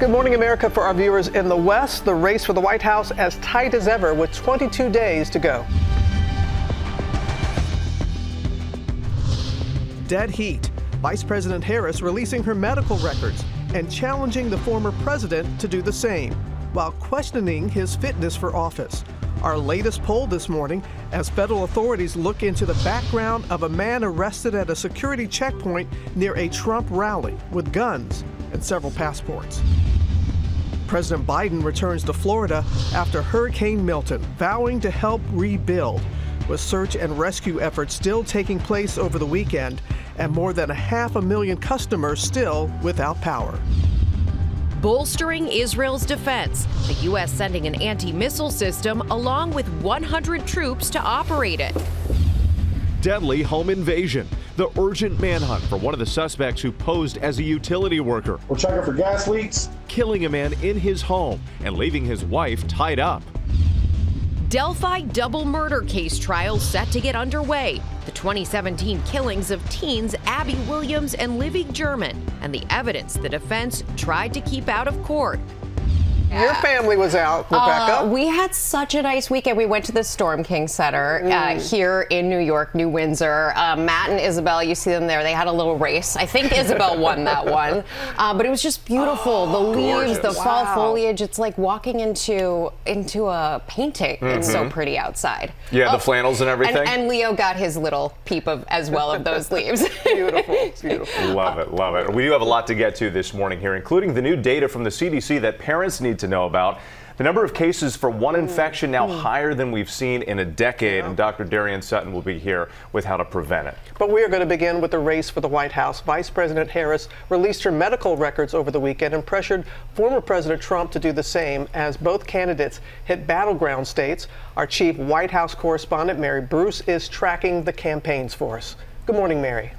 Good morning, America. For our viewers in the West, the race for the White House as tight as ever with 22 days to go. Dead heat. Vice President Harris releasing her medical records and challenging the former president to do the same while questioning his fitness for office. Our latest poll this morning as federal authorities look into the background of a man arrested at a security checkpoint near a Trump rally with guns and several passports. President Biden returns to Florida after Hurricane Milton, vowing to help rebuild, with search and rescue efforts still taking place over the weekend and more than 500,000 customers still without power. Bolstering Israel's defense, the U.S. sending an anti-missile system along with 100 troops to operate it. Deadly home invasion. The urgent manhunt for one of the suspects who posed as a utility worker. We're checking for gas leaks. Killing a man in his home and leaving his wife tied up. Delphi double murder case trial set to get underway. The 2017 killings of teens Abby Williams and Livy German, and the evidence the defense tried to keep out of court. Your family was out, Rebecca. We had such a nice weekend. We went to the Storm King Center here in New York, New Windsor. Matt and Isabel, you see them there. They had a little race. I think Isabel won that one. But it was just beautiful. The leaves, the fall foliage. It's like walking into a painting. It's so pretty outside. Yeah, the flannels and everything. And Leo got his little peep of as well of those leaves. Beautiful, beautiful. Love it, love it. We do have a lot to get to this morning here, including the new data from the CDC that parents need to know about. The number of cases for one infection now higher than we've seen in a decade, and Dr. Darian Sutton will be here with how to prevent it. But we are going to begin with the race for the White House. Vice President Harris released her medical records over the weekend and pressured former President Trump to do the same as both candidates hit battleground states. Our chief White House correspondent, Mary Bruce, is tracking the campaigns for us. Good morning, Mary.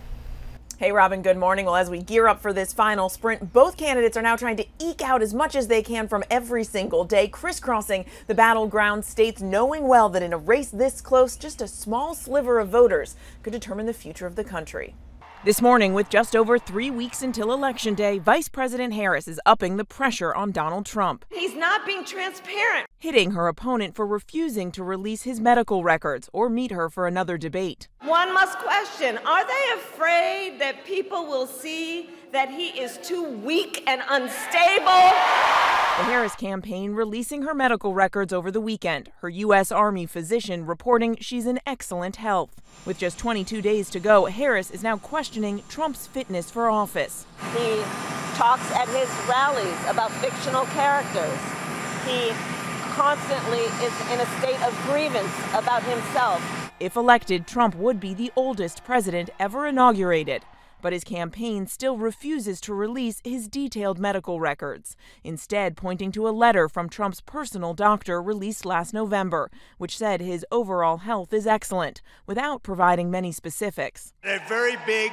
Hey, Robin, good morning. Well, as we gear up for this final sprint, both candidates are now trying to eke out as much as they can from every single day, crisscrossing the battleground states, knowing well that in a race this close, just a small sliver of voters could determine the future of the country. This morning, with just over 3 weeks until Election Day, Vice President Harris is upping the pressure on Donald Trump. He's not being transparent. Hitting her opponent for refusing to release his medical records or meet her for another debate. One must question, are they afraid that people will see that he is too weak and unstable? The Harris campaign releasing her medical records over the weekend. Her U.S. Army physician reporting she's in excellent health. With just 22 days to go, Harris is now questioning Trump's fitness for office. He talks at his rallies about fictional characters. He constantly is in a state of grievance about himself. If elected, Trump would be the oldest president ever inaugurated. But his campaign still refuses to release his detailed medical records, instead pointing to a letter from Trump's personal doctor released last November, which said his overall health is excellent, without providing many specifics. A very big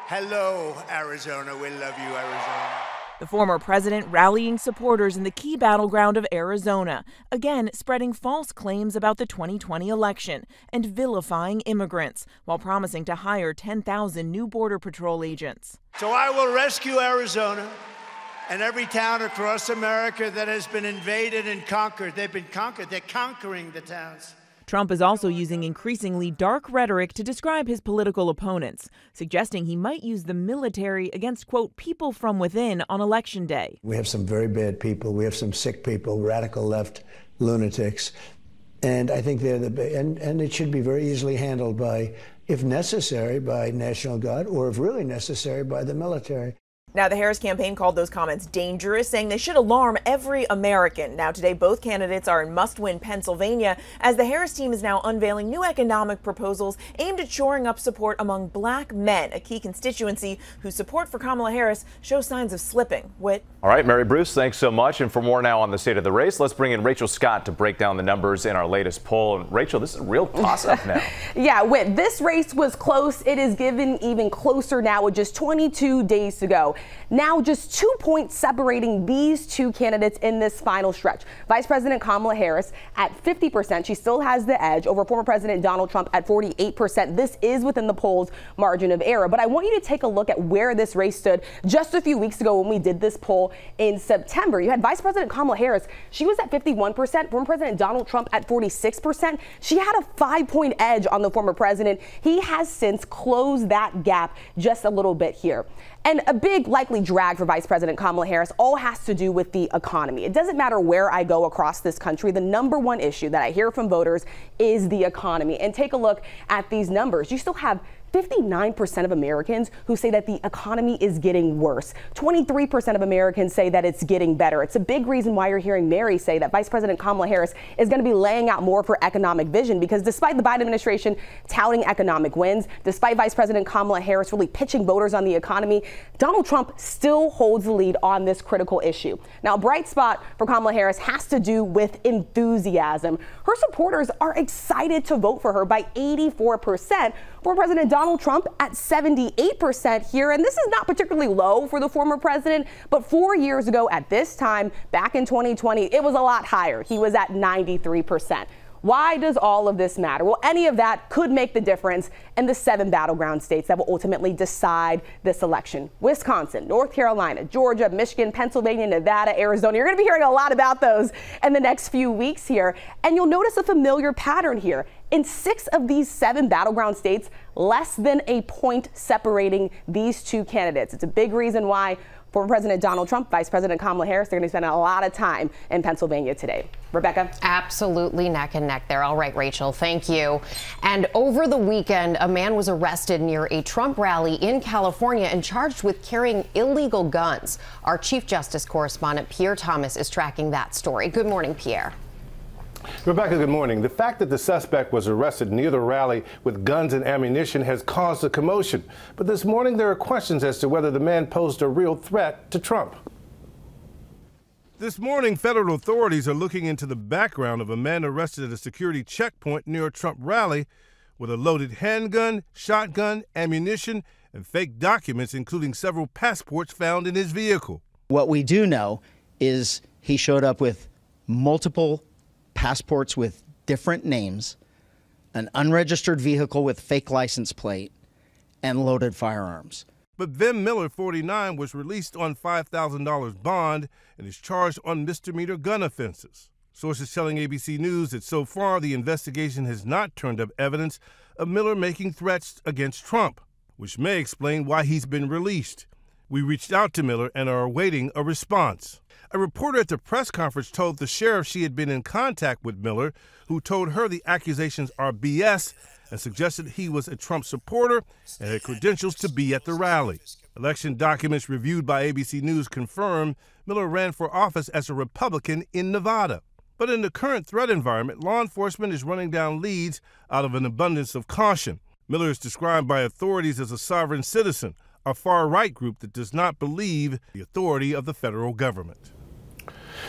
hello, Arizona. We love you, Arizona. The former president rallying supporters in the key battleground of Arizona, again spreading false claims about the 2020 election and vilifying immigrants, while promising to hire 10,000 new Border Patrol agents. So I will rescue Arizona and every town across America that has been invaded and conquered. They've been conquered. They're conquering the towns. Trump is also using increasingly dark rhetoric to describe his political opponents, suggesting he might use the military against, quote, people from within on Election Day. We have some very bad people. We have some sick people, radical left lunatics. And I think they're and it should be very easily handled by, if necessary, by National Guard, or if really necessary, by the military. Now, the Harris campaign called those comments dangerous, saying they should alarm every American. Now, today, both candidates are in must-win Pennsylvania, as the Harris team is now unveiling new economic proposals aimed at shoring up support among black men, a key constituency whose support for Kamala Harris shows signs of slipping. Whit? All right, Mary Bruce, thanks so much. And for more now on the state of the race, let's bring in Rachel Scott to break down the numbers in our latest poll. And Rachel, this is a real toss-up now. Yeah, Whit, this race was close. It is given even closer now with just 22 days to go. Now just 2 points separating these two candidates in this final stretch. Vice President Kamala Harris at 50%. She still has the edge over former President Donald Trump at 48%. This is within the polls' margin of error. But I want you to take a look at where this race stood just a few weeks ago when we did this poll in September. You had Vice President Kamala Harris. She was at 51%. Former President Donald Trump at 46%. She had a 5-point edge on the former president. He has since closed that gap just a little bit here. And a big likely drag for Vice President Kamala Harris all has to do with the economy. It doesn't matter where I go across this country. The number one issue that I hear from voters is the economy. And take a look at these numbers. You still have 59% of Americans who say that the economy is getting worse. 23% of Americans say that it's getting better. It's a big reason why you're hearing Mary say that Vice President Kamala Harris is going to be laying out more of her economic vision, because despite the Biden administration touting economic wins, despite Vice President Kamala Harris really pitching voters on the economy, Donald Trump still holds the lead on this critical issue. Now, a bright spot for Kamala Harris has to do with enthusiasm. Her supporters are excited to vote for her by 84%. For President Donald Trump at 78% here, and this is not particularly low for the former president, but 4 years ago at this time, back in 2020, it was a lot higher. He was at 93%. Why does all of this matter? Well, any of that could make the difference in the 7 battleground states that will ultimately decide this election. Wisconsin, North Carolina, Georgia, Michigan, Pennsylvania, Nevada, Arizona. You're going to be hearing a lot about those in the next few weeks here. And you'll notice a familiar pattern here. In 6 of these 7 battleground states, less than a point separating these two candidates. It's a big reason why former President Donald Trump, Vice President Kamala Harris, they're going to spend a lot of time in Pennsylvania today. Rebecca? Absolutely neck and neck there. All right, Rachel, thank you. And over the weekend, a man was arrested near a Trump rally in California and charged with carrying illegal guns. Our Chief Justice correspondent, Pierre Thomas, is tracking that story. Good morning, Pierre. Rebecca, good morning. The fact that the suspect was arrested near the rally with guns and ammunition has caused a commotion. But this morning there are questions as to whether the man posed a real threat to Trump. This morning, federal authorities are looking into the background of a man arrested at a security checkpoint near a Trump rally with a loaded handgun, shotgun, ammunition, and fake documents, including several passports found in his vehicle. What we do know is he showed up with multiple passports with different names, an unregistered vehicle with fake license plate, and loaded firearms. But Ben Miller, 49, was released on $5,000 bond and is charged on misdemeanor gun offenses. Sources telling ABC News that so far the investigation has not turned up evidence of Miller making threats against Trump, which may explain why he's been released. We reached out to Miller and are awaiting a response. A reporter at the press conference told the sheriff she had been in contact with Miller, who told her the accusations are BS and suggested he was a Trump supporter and had credentials to be at the rally. Election documents reviewed by ABC News confirm Miller ran for office as a Republican in Nevada. But in the current threat environment, law enforcement is running down leads out of an abundance of caution. Miller is described by authorities as a sovereign citizen, a far-right group that does not believe the authority of the federal government.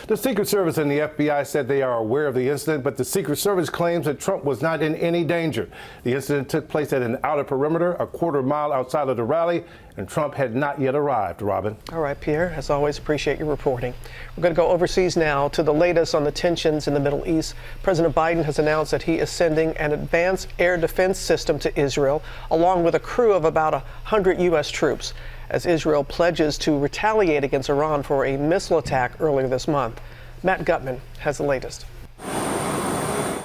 The Secret Service and the FBI said they are aware of the incident, but the Secret Service claims that Trump was not in any danger. The incident took place at an outer perimeter, a quarter-mile outside of the rally, and Trump had not yet arrived. Robin. All right, Pierre, as always, appreciate your reporting. We're going to go overseas now to the latest on the tensions in the Middle East. President Biden has announced that he is sending an advanced air defense system to Israel, along with a crew of about 100 U.S. troops, as Israel pledges to retaliate against Iran for a missile attack earlier this month. Matt Gutman has the latest.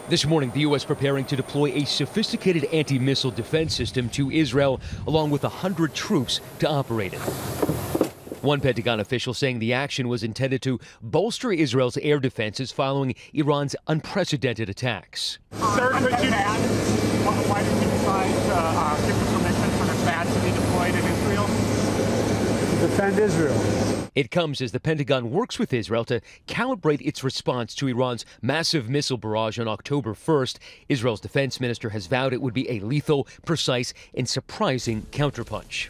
This morning, the U.S. preparing to deploy a sophisticated anti-missile defense system to Israel, along with 100 troops to operate it. One Pentagon official saying the action was intended to bolster Israel's air defenses following Iran's unprecedented attacks. Sir, why did you decide to give the permission for the THAAD to be deployed in Israel? Defend Israel. It comes as the Pentagon works with Israel to calibrate its response to Iran's massive missile barrage on October 1st. Israel's defense minister has vowed it would be a lethal, precise, and surprising counterpunch.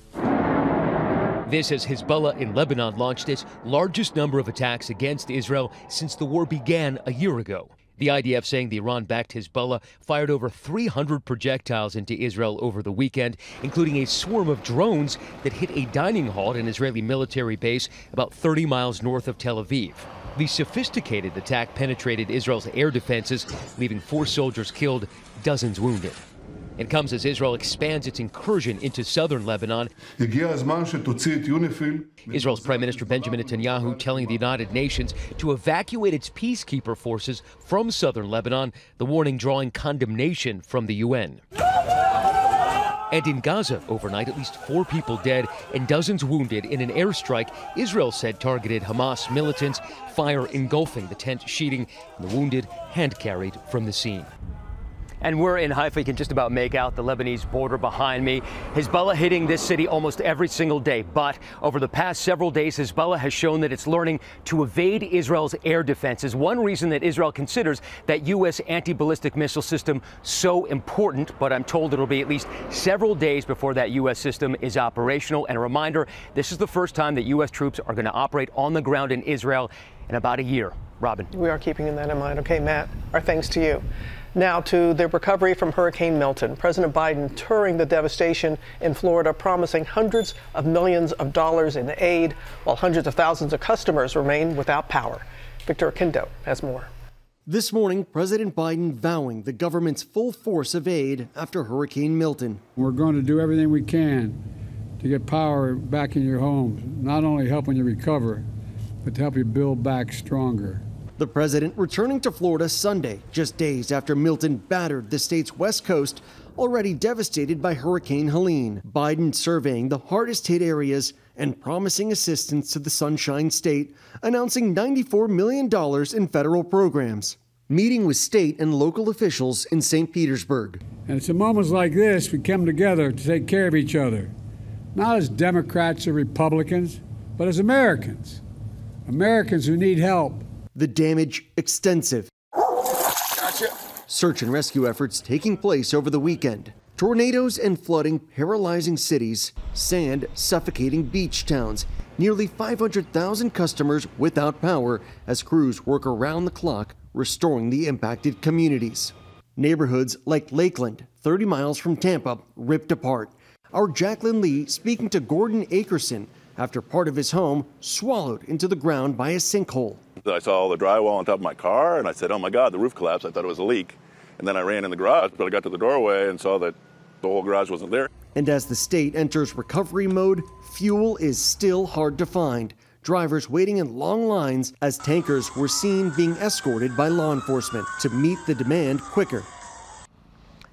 This as Hezbollah in Lebanon launched its largest number of attacks against Israel since the war began a year ago. The IDF saying the Iran-backed Hezbollah fired over 300 projectiles into Israel over the weekend, including a swarm of drones that hit a dining hall at an Israeli military base about 30 miles north of Tel Aviv. The sophisticated attack penetrated Israel's air defenses, leaving 4 soldiers killed, dozens wounded. It comes as Israel expands its incursion into southern Lebanon. Israel's Prime Minister Benjamin Netanyahu telling the United Nations to evacuate its peacekeeper forces from southern Lebanon, the warning drawing condemnation from the UN. And in Gaza, overnight, at least 4 people dead and dozens wounded in an airstrike Israel said targeted Hamas militants, fire engulfing the tent sheeting, and the wounded hand-carried from the scene. And we're in Haifa. You can just about make out the Lebanese border behind me. Hezbollah hitting this city almost every single day. But over the past several days, Hezbollah has shown that it's learning to evade Israel's air defenses. One reason that Israel considers that U.S. anti-ballistic missile system so important, but I'm told it'll be at least several days before that U.S. system is operational. And a reminder, this is the first time that U.S. troops are going to operate on the ground in Israel in about a year. Robin. We are keeping that in mind. Okay, Matt, our thanks to you. Now to the recovery from Hurricane Milton. President Biden touring the devastation in Florida, promising hundreds of millions of dollars in aid, while hundreds of thousands of customers remain without power. Victor Kindo has more. This morning, President Biden vowing the government's full force of aid after Hurricane Milton. We're going to do everything we can to get power back in your homes, not only helping you recover, but to help you build back stronger. The president returning to Florida Sunday, just days after Milton battered the state's west coast, already devastated by Hurricane Helene. Biden surveying the hardest hit areas and promising assistance to the Sunshine State, announcing $94 million in federal programs. Meeting with state and local officials in St. Petersburg. And it's in moments like this we come together to take care of each other, not as Democrats or Republicans, but as Americans. Americans who need help. The damage extensive. Gotcha. Search and rescue efforts taking place over the weekend. Tornadoes and flooding paralyzing cities, sand suffocating beach towns, nearly 500,000 customers without power as crews work around the clock restoring the impacted communities. Neighborhoods like Lakeland, 30 miles from Tampa, ripped apart. Our Jacqueline Lee speaking to Gordon Akerson after part of his home swallowed into the ground by a sinkhole. I saw all the drywall on top of my car, and I said, oh my God, the roof collapsed. I thought it was a leak. And then I ran in the garage, but I got to the doorway and saw that the whole garage wasn't there. And as the state enters recovery mode, fuel is still hard to find. Drivers waiting in long lines as tankers were seen being escorted by law enforcement to meet the demand quicker.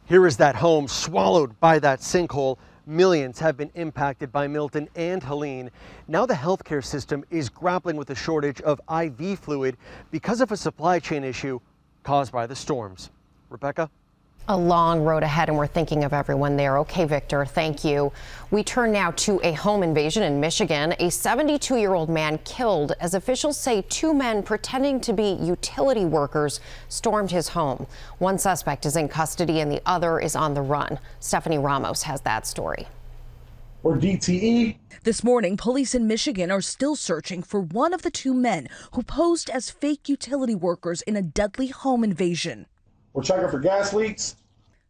Here is that home swallowed by that sinkhole. Millions have been impacted by Milton and Helene. Now the healthcare system is grappling with a shortage of IV fluid because of a supply chain issue caused by the storms. Rebecca? A long road ahead, and we're thinking of everyone there. Okay, Victor, thank you. We turn now to a home invasion in Michigan. A 72-year-old man killed as officials say 2 men pretending to be utility workers stormed his home. One suspect is in custody and the other is on the run. Stephanie Ramos has that story. Or DTE. This morning, police in Michigan are still searching for one of the 2 men who posed as fake utility workers in a deadly home invasion. We're checking for gas leaks.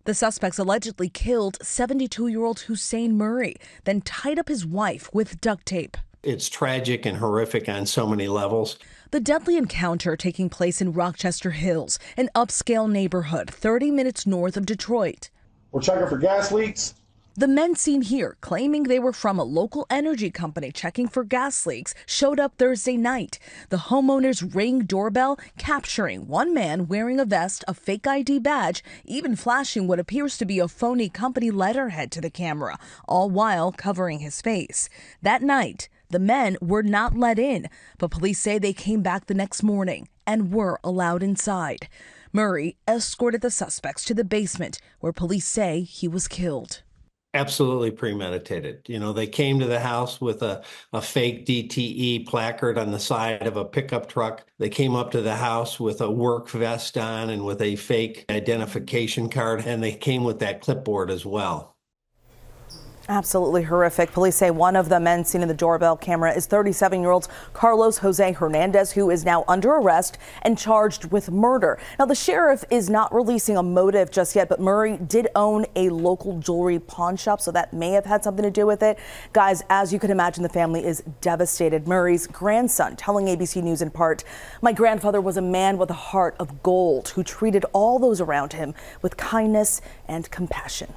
The suspects allegedly killed 72-year-old Hussein Murray, then tied up his wife with duct tape. It's tragic and horrific on so many levels. The deadly encounter taking place in Rochester Hills, an upscale neighborhood 30 minutes north of Detroit. We're checking for gas leaks. The men seen here, claiming they were from a local energy company checking for gas leaks, showed up Thursday night. The homeowner's Ring doorbell capturing one man wearing a vest, a fake ID badge, even flashing what appears to be a phony company letterhead to the camera, all while covering his face. That night, the men were not let in, but police say they came back the next morning and were allowed inside. Murray escorted the suspects to the basement, where police say he was killed. Absolutely premeditated. You know, they came to the house with a fake DTE placard on the side of a pickup truck. They came up to the house with a work vest on and with a fake identification card, and they came with that clipboard as well. Absolutely horrific. Police say one of the men seen in the doorbell camera is 37-year-old Carlos Jose Hernandez, who is now under arrest and charged with murder. Now, the sheriff is not releasing a motive just yet, but Murray did own a local jewelry pawn shop, so that may have had something to do with it. Guys, as you can imagine, the family is devastated. Murray's grandson telling ABC News in part, "My grandfather was a man with a heart of gold who treated all those around him with kindness and compassion."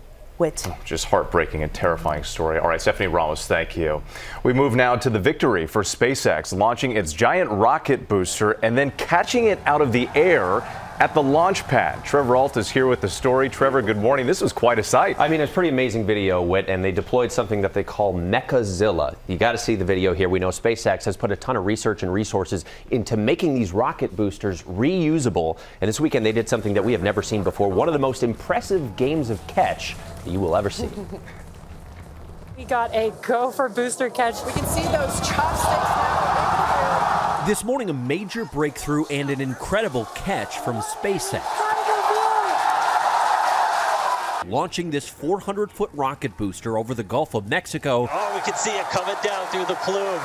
Just heartbreaking and terrifying story. All right, Stephanie Ramos, thank you. We move now to the victory for SpaceX, launching its giant rocket booster and then catching it out of the air at the launch pad. Trevor Ault is here with the story. Trevor, good morning. This was quite a sight. I mean, it's a pretty amazing video, Whit, and they deployed something that they call Mechazilla. You got to see the video here. We know SpaceX has put a ton of research and resources into making these rocket boosters reusable. And this weekend, they did something that we have never seen before. One of the most impressive games of catch that you will ever see. We got a go for booster catch. We can see those chopsticks now. This morning, a major breakthrough and an incredible catch from SpaceX. Launching this 400-foot rocket booster over the Gulf of Mexico. Oh, we can see it coming down through the plume.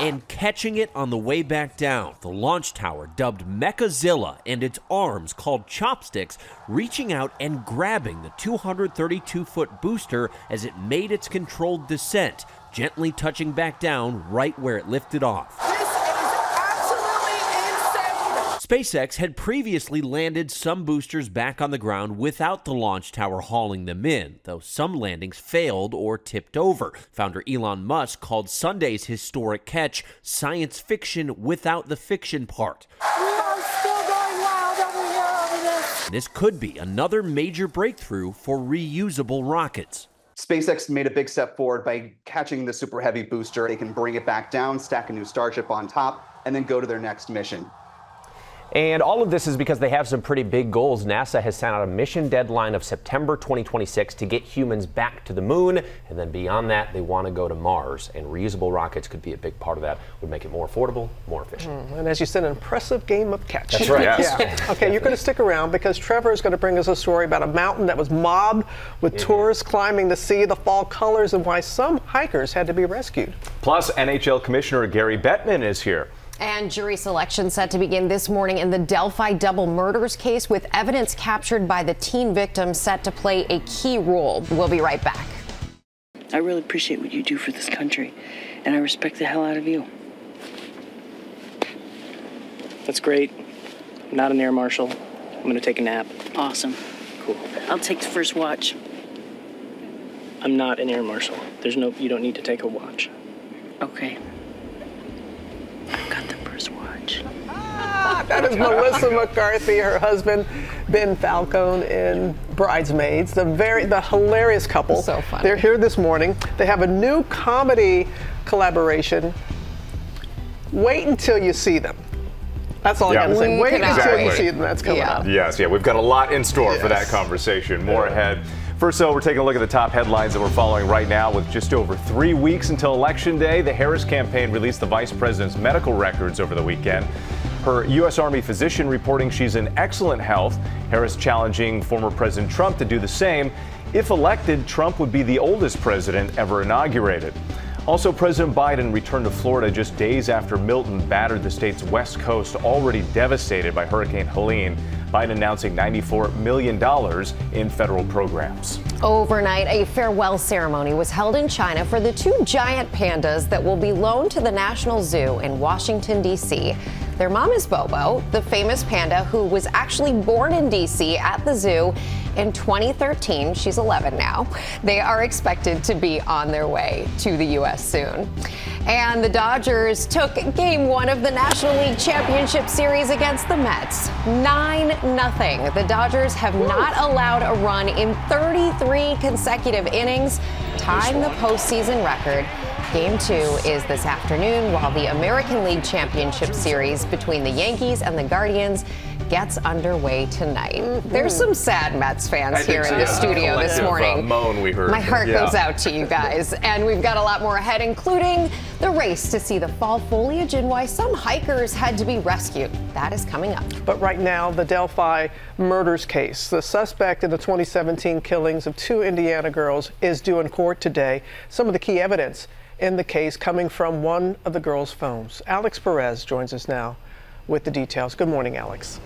And catching it on the way back down. The launch tower, dubbed Mechazilla, and its arms, called chopsticks, reaching out and grabbing the 232-foot booster as it made its controlled descent, gently touching back down right where it lifted off. This is absolutely insane. SpaceX had previously landed some boosters back on the ground without the launch tower hauling them in, though some landings failed or tipped over. Founder Elon Musk called Sunday's historic catch science fiction without the fiction part. We are still going wild over here over this. This could be another major breakthrough for reusable rockets. SpaceX made a big step forward by catching the Super Heavy booster. They can bring it back down, stack a new Starship on top, and then go to their next mission. And all of this is because they have some pretty big goals. NASA has set out a mission deadline of September 2026 to get humans back to the moon. And then beyond that, they want to go to Mars. And reusable rockets could be a big part of that. Would make it more affordable, more efficient. And as you said, an impressive game of catch. That's right. Yes. Yeah. Okay, you're going to stick around because Trevor is going to bring us a story about a mountain that was mobbed with tourists climbing to see the fall colors and why some hikers had to be rescued. Plus, NHL Commissioner Gary Bettman is here. And jury selection set to begin this morning in the Delphi double murders case, with evidence captured by the teen victim set to play a key role. We'll be right back. I really appreciate what you do for this country, and I respect the hell out of you. That's great. I'm not an air marshal. I'm going to take a nap. Awesome. Cool. I'll take the first watch. I'm not an air marshal. You don't need to take a watch. Okay. I've got the first watch. That is Melissa McCarthy, her husband, Ben Falcone, in Bridesmaids, the hilarious couple. So funny. They're here this morning. They have a new comedy collaboration. Wait until you see them. That's all I got to say. Wait until you see them. That's coming up. Yes, we've got a lot in store for that conversation. More ahead. First, though, we're taking a look at the top headlines that we're following right now. With just over 3 weeks until Election Day, the Harris campaign released the vice president's medical records over the weekend. Her U.S. Army physician reporting she's in excellent health. Harris challenging former President Trump to do the same. If elected, Trump would be the oldest president ever inaugurated. Also, President Biden returned to Florida just days after Milton battered the state's west coast, already devastated by Hurricane Helene. Biden announcing $94 million in federal programs. Overnight, a farewell ceremony was held in China for the 2 giant pandas that will be loaned to the National Zoo in Washington, D.C. Their mom is Bobo, the famous panda who was actually born in D.C. at the zoo in 2013. She's 11 now. They are expected to be on their way to the U.S. soon. And the Dodgers took Game 1 of the National League Championship Series against the Mets. 9-0. The Dodgers have not allowed a run in 33 consecutive innings, tying the postseason record. Game 2 is this afternoon, while the American League Championship Series between the Yankees and the Guardians gets underway tonight. There's some sad Mets fans here in the studio this morning. Moan we heard. My heart goes out to you guys. And we've got a lot more ahead, including The race to see the fall foliage and why some hikers had to be rescued. That is coming up. But right now, the Delphi murders case. The suspect in the 2017 killings of 2 Indiana girls is due in court today. Some of the key evidence in the case coming from one of the girls' phones. Alex Perez joins us now with the details. Good morning, Alex.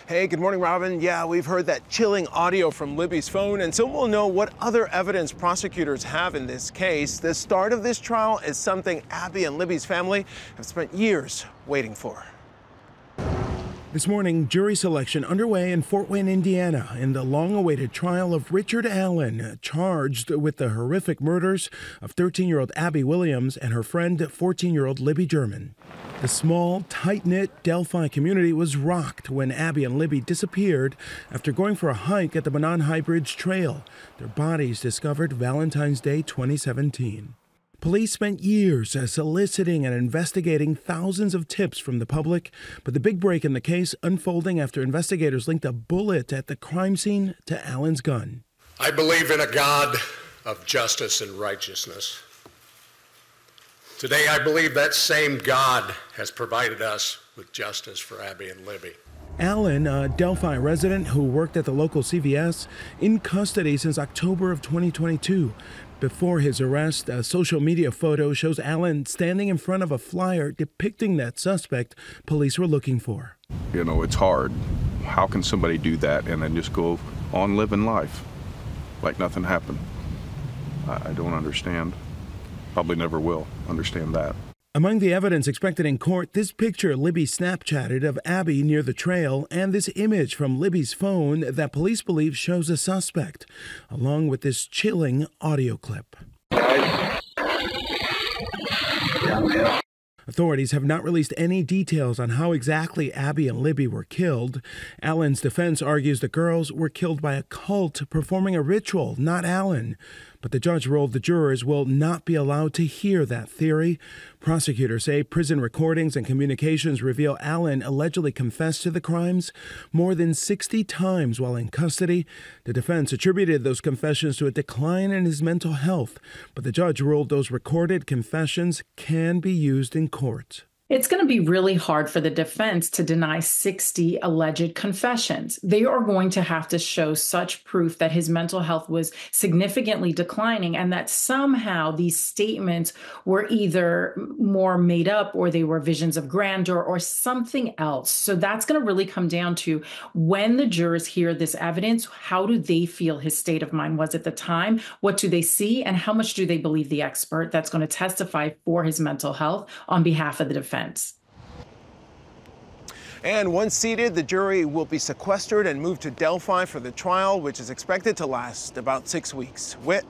Hey, good morning, Robin. Yeah, we've heard that chilling audio from Libby's phone, and soon we'll know what other evidence prosecutors have in this case. The start of this trial is something Abby and Libby's family have spent years waiting for. This morning, jury selection underway in Fort Wayne, Indiana, in the long-awaited trial of Richard Allen, charged with the horrific murders of 13-year-old Abby Williams and her friend, 14-year-old Libby German. The small, tight-knit Delphi community was rocked when Abby and Libby disappeared after going for a hike at the Monon High Bridge Trail. Their bodies discovered Valentine's Day 2017. Police spent years soliciting and investigating thousands of tips from the public, but the big break in the case unfolding after investigators linked a bullet at the crime scene to Allen's gun. I believe in a God of justice and righteousness. Today, I believe that same God has provided us with justice for Abby and Libby. Allen, a Delphi resident who worked at the local CVS, in custody since October of 2022. Before his arrest, a social media photo shows Allen standing in front of a flyer depicting that suspect police were looking for. You know, it's hard. How can somebody do that and then just go on living life like nothing happened? I don't understand. Probably never will understand that. Among the evidence expected in court, this picture Libby Snapchatted of Abby near the trail and this image from Libby's phone that police believe shows a suspect, along with this chilling audio clip. Authorities have not released any details on how exactly Abby and Libby were killed. Allen's defense argues the girls were killed by a cult performing a ritual, not Allen. But the judge ruled the jurors will not be allowed to hear that theory. Prosecutors say prison recordings and communications reveal Allen allegedly confessed to the crimes more than 60 times while in custody. The defense attributed those confessions to a decline in his mental health, but the judge ruled those recorded confessions can be used in court. It's going to be really hard for the defense to deny 60 alleged confessions. They are going to have to show such proof that his mental health was significantly declining and that somehow these statements were either more made up or they were visions of grandeur or something else. So that's going to really come down to when the jurors hear this evidence, how do they feel his state of mind was at the time? What do they see? And how much do they believe the expert that's going to testify for his mental health on behalf of the defense? And once seated, the jury will be sequestered and moved to Delphi for the trial, which is expected to last about 6 weeks. Whit?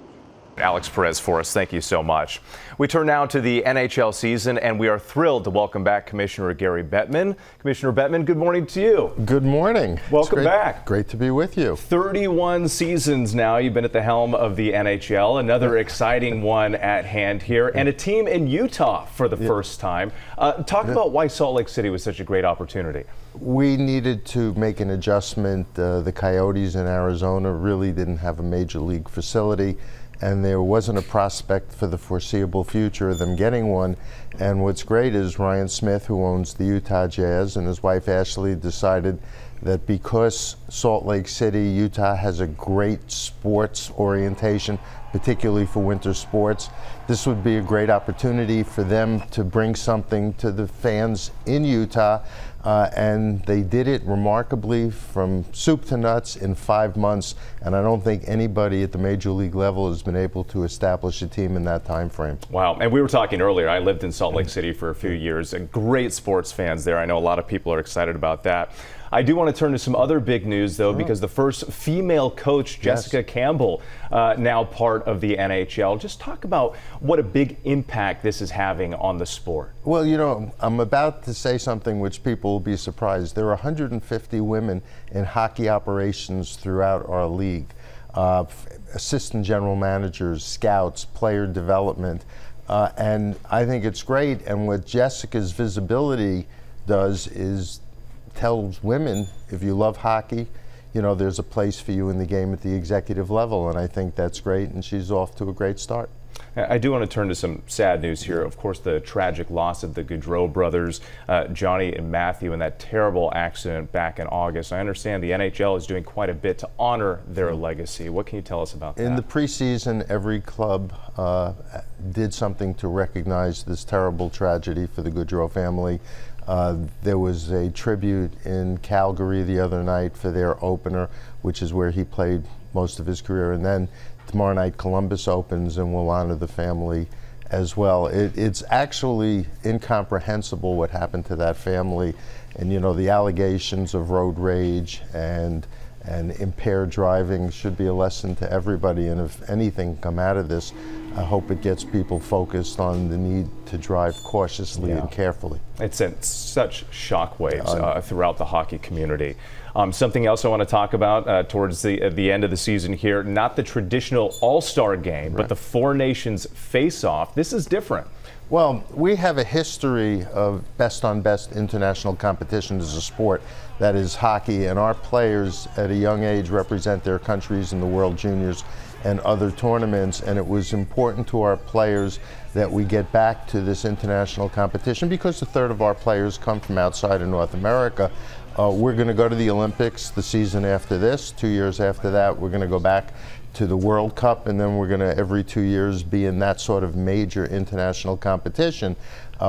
Alex Perez for us. Thank you so much. We turn now to the NHL season, and we are thrilled to welcome back Commissioner Gary Bettman. Commissioner Bettman, good morning to you. Good morning. Welcome back. Great to be with you. 31 seasons now you've been at the helm of the NHL. Another exciting one at hand here, and a team in Utah for the first time. Talk about why Salt Lake City was such a great opportunity. We needed to make an adjustment. The Coyotes in Arizona really didn't have a major league facility, and there wasn't a prospect for the foreseeable future of them getting one. And what's great is Ryan Smith, who owns the Utah Jazz, and his wife Ashley decided that because Salt Lake City, Utah has a great sports orientation, particularly for winter sports, this would be a great opportunity for them to bring something to the fans in Utah. And they did it remarkably from soup to nuts in 5 months, and I don't think anybody at the major league level has been able to establish a team in that time frame. Wow, and we were talking earlier, I lived in Salt Lake City for a few years, and great sports fans there. I know a lot of people are excited about that. I do want to turn to some other big news, though, because the first female coach, Jessica Campbell, now part of the NHL. Just talk about what a big impact this is having on the sport. Well, you know, I'm about to say something which people will be surprised. There are 150 women in hockey operations throughout our league. Assistant general managers, scouts, player development. And I think it's great. And what Jessica's visibility does is tells women, if you love hockey, you know, there's a place for you in the game at the executive level, and I think that's great, and she's off to a great start. I do want to turn to some sad news here. Of course, the tragic loss of the Gaudreau brothers, Johnny and Matthew, in that terrible accident back in August. I understand the NHL is doing quite a bit to honor their legacy. What can you tell us about that? In the preseason, every club did something to recognize this terrible tragedy for the Gaudreau family. There was a tribute in Calgary the other night for their opener, which is where he played most of his career. And then tomorrow night, Columbus opens, and we'll honor the family as well. It's actually incomprehensible what happened to that family. And, you know, the allegations of road rage and impaired driving should be a lesson to everybody. And if anything come out of this, I hope it gets people focused on the need to drive cautiously and carefully. It sent such shockwaves throughout the hockey community. Something else I want to talk about towards the end of the season here, not the traditional all-star game, but the Four Nations face-off. This is different. Well, we have a history of best-on-best international competition as a sport. That is hockey, and our players at a young age represent their countries in the World Juniors and other tournaments, and it was important to our players that we get back to this international competition because a third of our players come from outside of North America. We're going to go to the Olympics the season after this. 2 years after that, we're going to go back to the World Cup, and then we're going to, every 2 years, be in that sort of major international competition.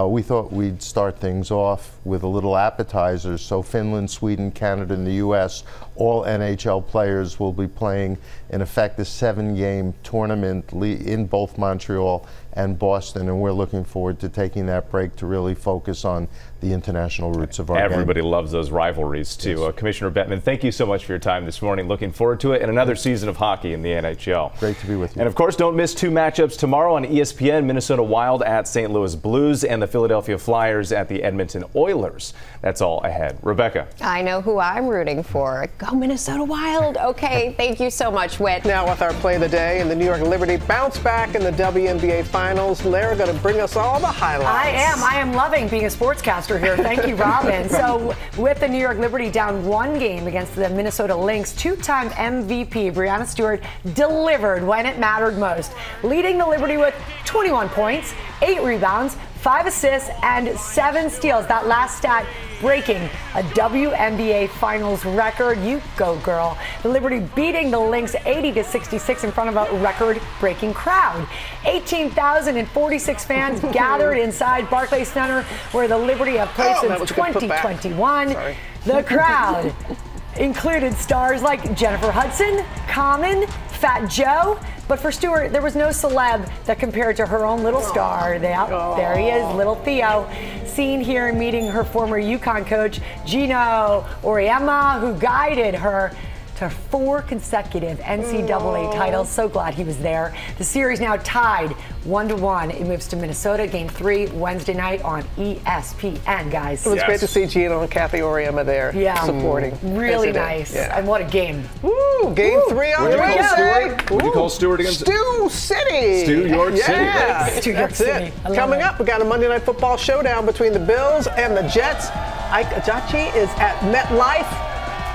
We thought we'd start things off with a little appetizer. So Finland, Sweden, Canada, and the U.S., all NHL players will be playing, in effect, a 7-game tournament in both Montreal and Boston, and we're looking forward to taking that break to really focus on the international roots of our game. Everybody loves those rivalries, too. Yes. Commissioner Bettman, thank you so much for your time this morning. Looking forward to it and another season of hockey in the NHL. Great to be with you. And, of course, don't miss 2 matchups tomorrow on ESPN, Minnesota Wild at St. Louis Blues and the Philadelphia Flyers at the Edmonton Oilers. That's all ahead. Rebecca. I know who I'm rooting for. Go Minnesota Wild. Okay, thank you so much, Whit. Now with our play of the day, and the New York Liberty bounce back in the WNBA Finals. Lara going to bring us all the highlights. I am loving being a sportscaster here. Thank you, Robin. So with the New York Liberty down 1 game against the Minnesota Lynx, 2-time MVP Breanna Stewart delivered when it mattered most, leading the Liberty with 21 points, 8 rebounds, 5 assists, and 7 steals. That last stat breaking a WNBA Finals record. You go, girl. The Liberty beating the Lynx 80-66 in front of a record-breaking crowd. 18,046 fans gathered inside Barclays Center, where the Liberty have played since 2021. The crowd included stars like Jennifer Hudson, Common, Fat Joe. But for Stewart, there was no celeb that compared to her own little star. There he is, little Theo, seen here meeting her former UConn coach, Gino Auriemma, who guided her to 4 consecutive NCAA titles. So glad he was there. The series now tied 1-1. It moves to Minnesota. Game 3 Wednesday night on ESPN, guys. It was great to see Gino and Kathy Auriemma there supporting. Really nice. And what a game. Woo! Game 3 on the way. What do you call Stewart again? Stew City. Stew York City. Stew York City. Coming up, we got a Monday Night Football showdown between the Bills and the Jets. Ike Ajachi is at MetLife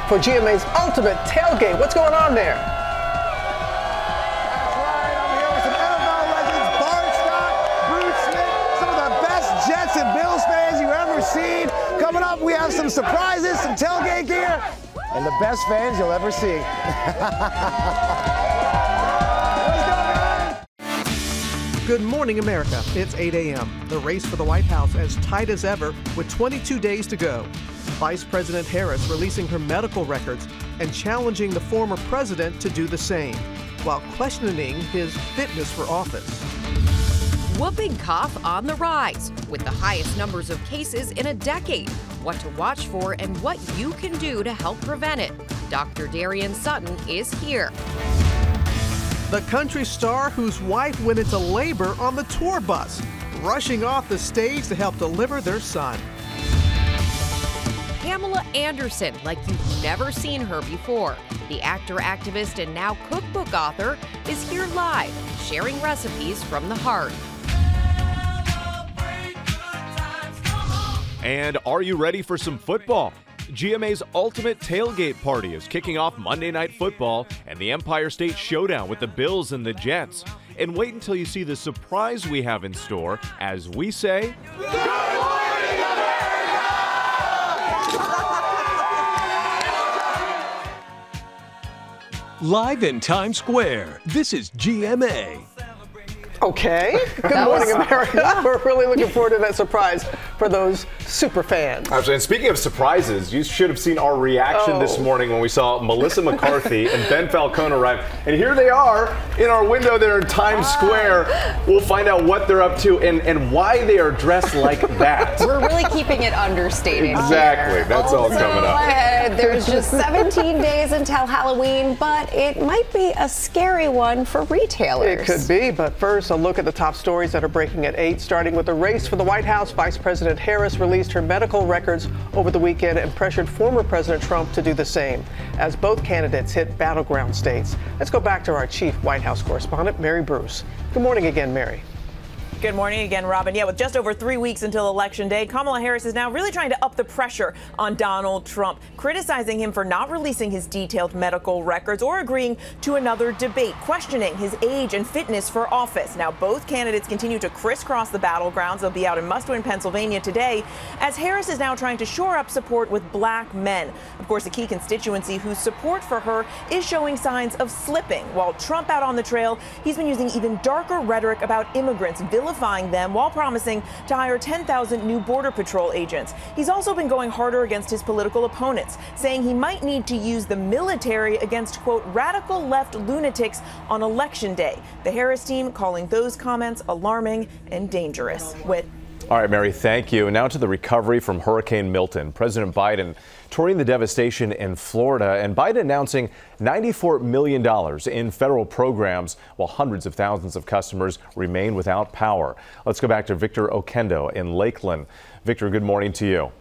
for GMA's Ultimate Tailgate. What's going on there? That's right. I'm here with some NFL legends, Bart Scott, Bruce Smith, some of the best Jets and Bills fans you've ever seen. Coming up, we have some surprises, some tailgate gear, and the best fans you'll ever see. Good morning, America. It's 8 a.m. The race for the White House as tight as ever with 22 days to go. Vice President Harris releasing her medical records and challenging the former president to do the same, while questioning his fitness for office. Whooping cough on the rise, with the highest numbers of cases in a decade. What to watch for and what you can do to help prevent it. Dr. Darian Sutton is here. The country star whose wife went into labor on the tour bus, rushing off the stage to help deliver their son. Pamela Anderson, like you've never seen her before. The actor, activist, and now cookbook author is here live, sharing recipes from the heart. And are you ready for some football? GMA's Ultimate Tailgate Party is kicking off Monday Night Football and the Empire State Showdown with the Bills and the Jets. And wait until you see the surprise we have in store as we say, Good morning, America! Live in Times Square, this is GMA. Okay. Good morning, America. We're really looking forward to that surprise for those super fans. And speaking of surprises, you should have seen our reaction this morning when we saw Melissa McCarthy and Ben Falcone arrive. And here they are in our window there in Times Square. We'll find out what they're up to and why they are dressed like that. We're really keeping it understated. Exactly. Here. That's all coming up. There's just 17 days until Halloween, but it might be a scary one for retailers. It could be, but first, a look at the top stories that are breaking at 8, starting with the race for the White House. Vice President Harris released her medical records over the weekend and pressured former President Trump to do the same, as both candidates hit battleground states. Let's go back to our chief White House correspondent, Mary Bruce. Good morning again, Mary. Good morning again, Robin. Yeah, with just over 3 weeks until Election Day, Kamala Harris is now really trying to up the pressure on Donald Trump, criticizing him for not releasing his detailed medical records or agreeing to another debate, questioning his age and fitness for office. Now, both candidates continue to crisscross the battlegrounds. They'll be out in must-win Pennsylvania today, as Harris is now trying to shore up support with black men. Of course, a key constituency whose support for her is showing signs of slipping. While Trump out on the trail, he's been using even darker rhetoric about immigrants, vilifying them while promising to hire 10,000 new Border Patrol agents. He's also been going harder against his political opponents, saying he might need to use the military against, quote, radical left lunatics on Election Day. The Harris team calling those comments alarming and dangerous. All right, Mary, thank you. Now to the recovery from Hurricane Milton. President Biden touring the devastation in Florida, and Biden announcing $94 million in federal programs while hundreds of thousands of customers remain without power. Let's go back to Victor Oquendo in Lakeland. Victor, good morning to you.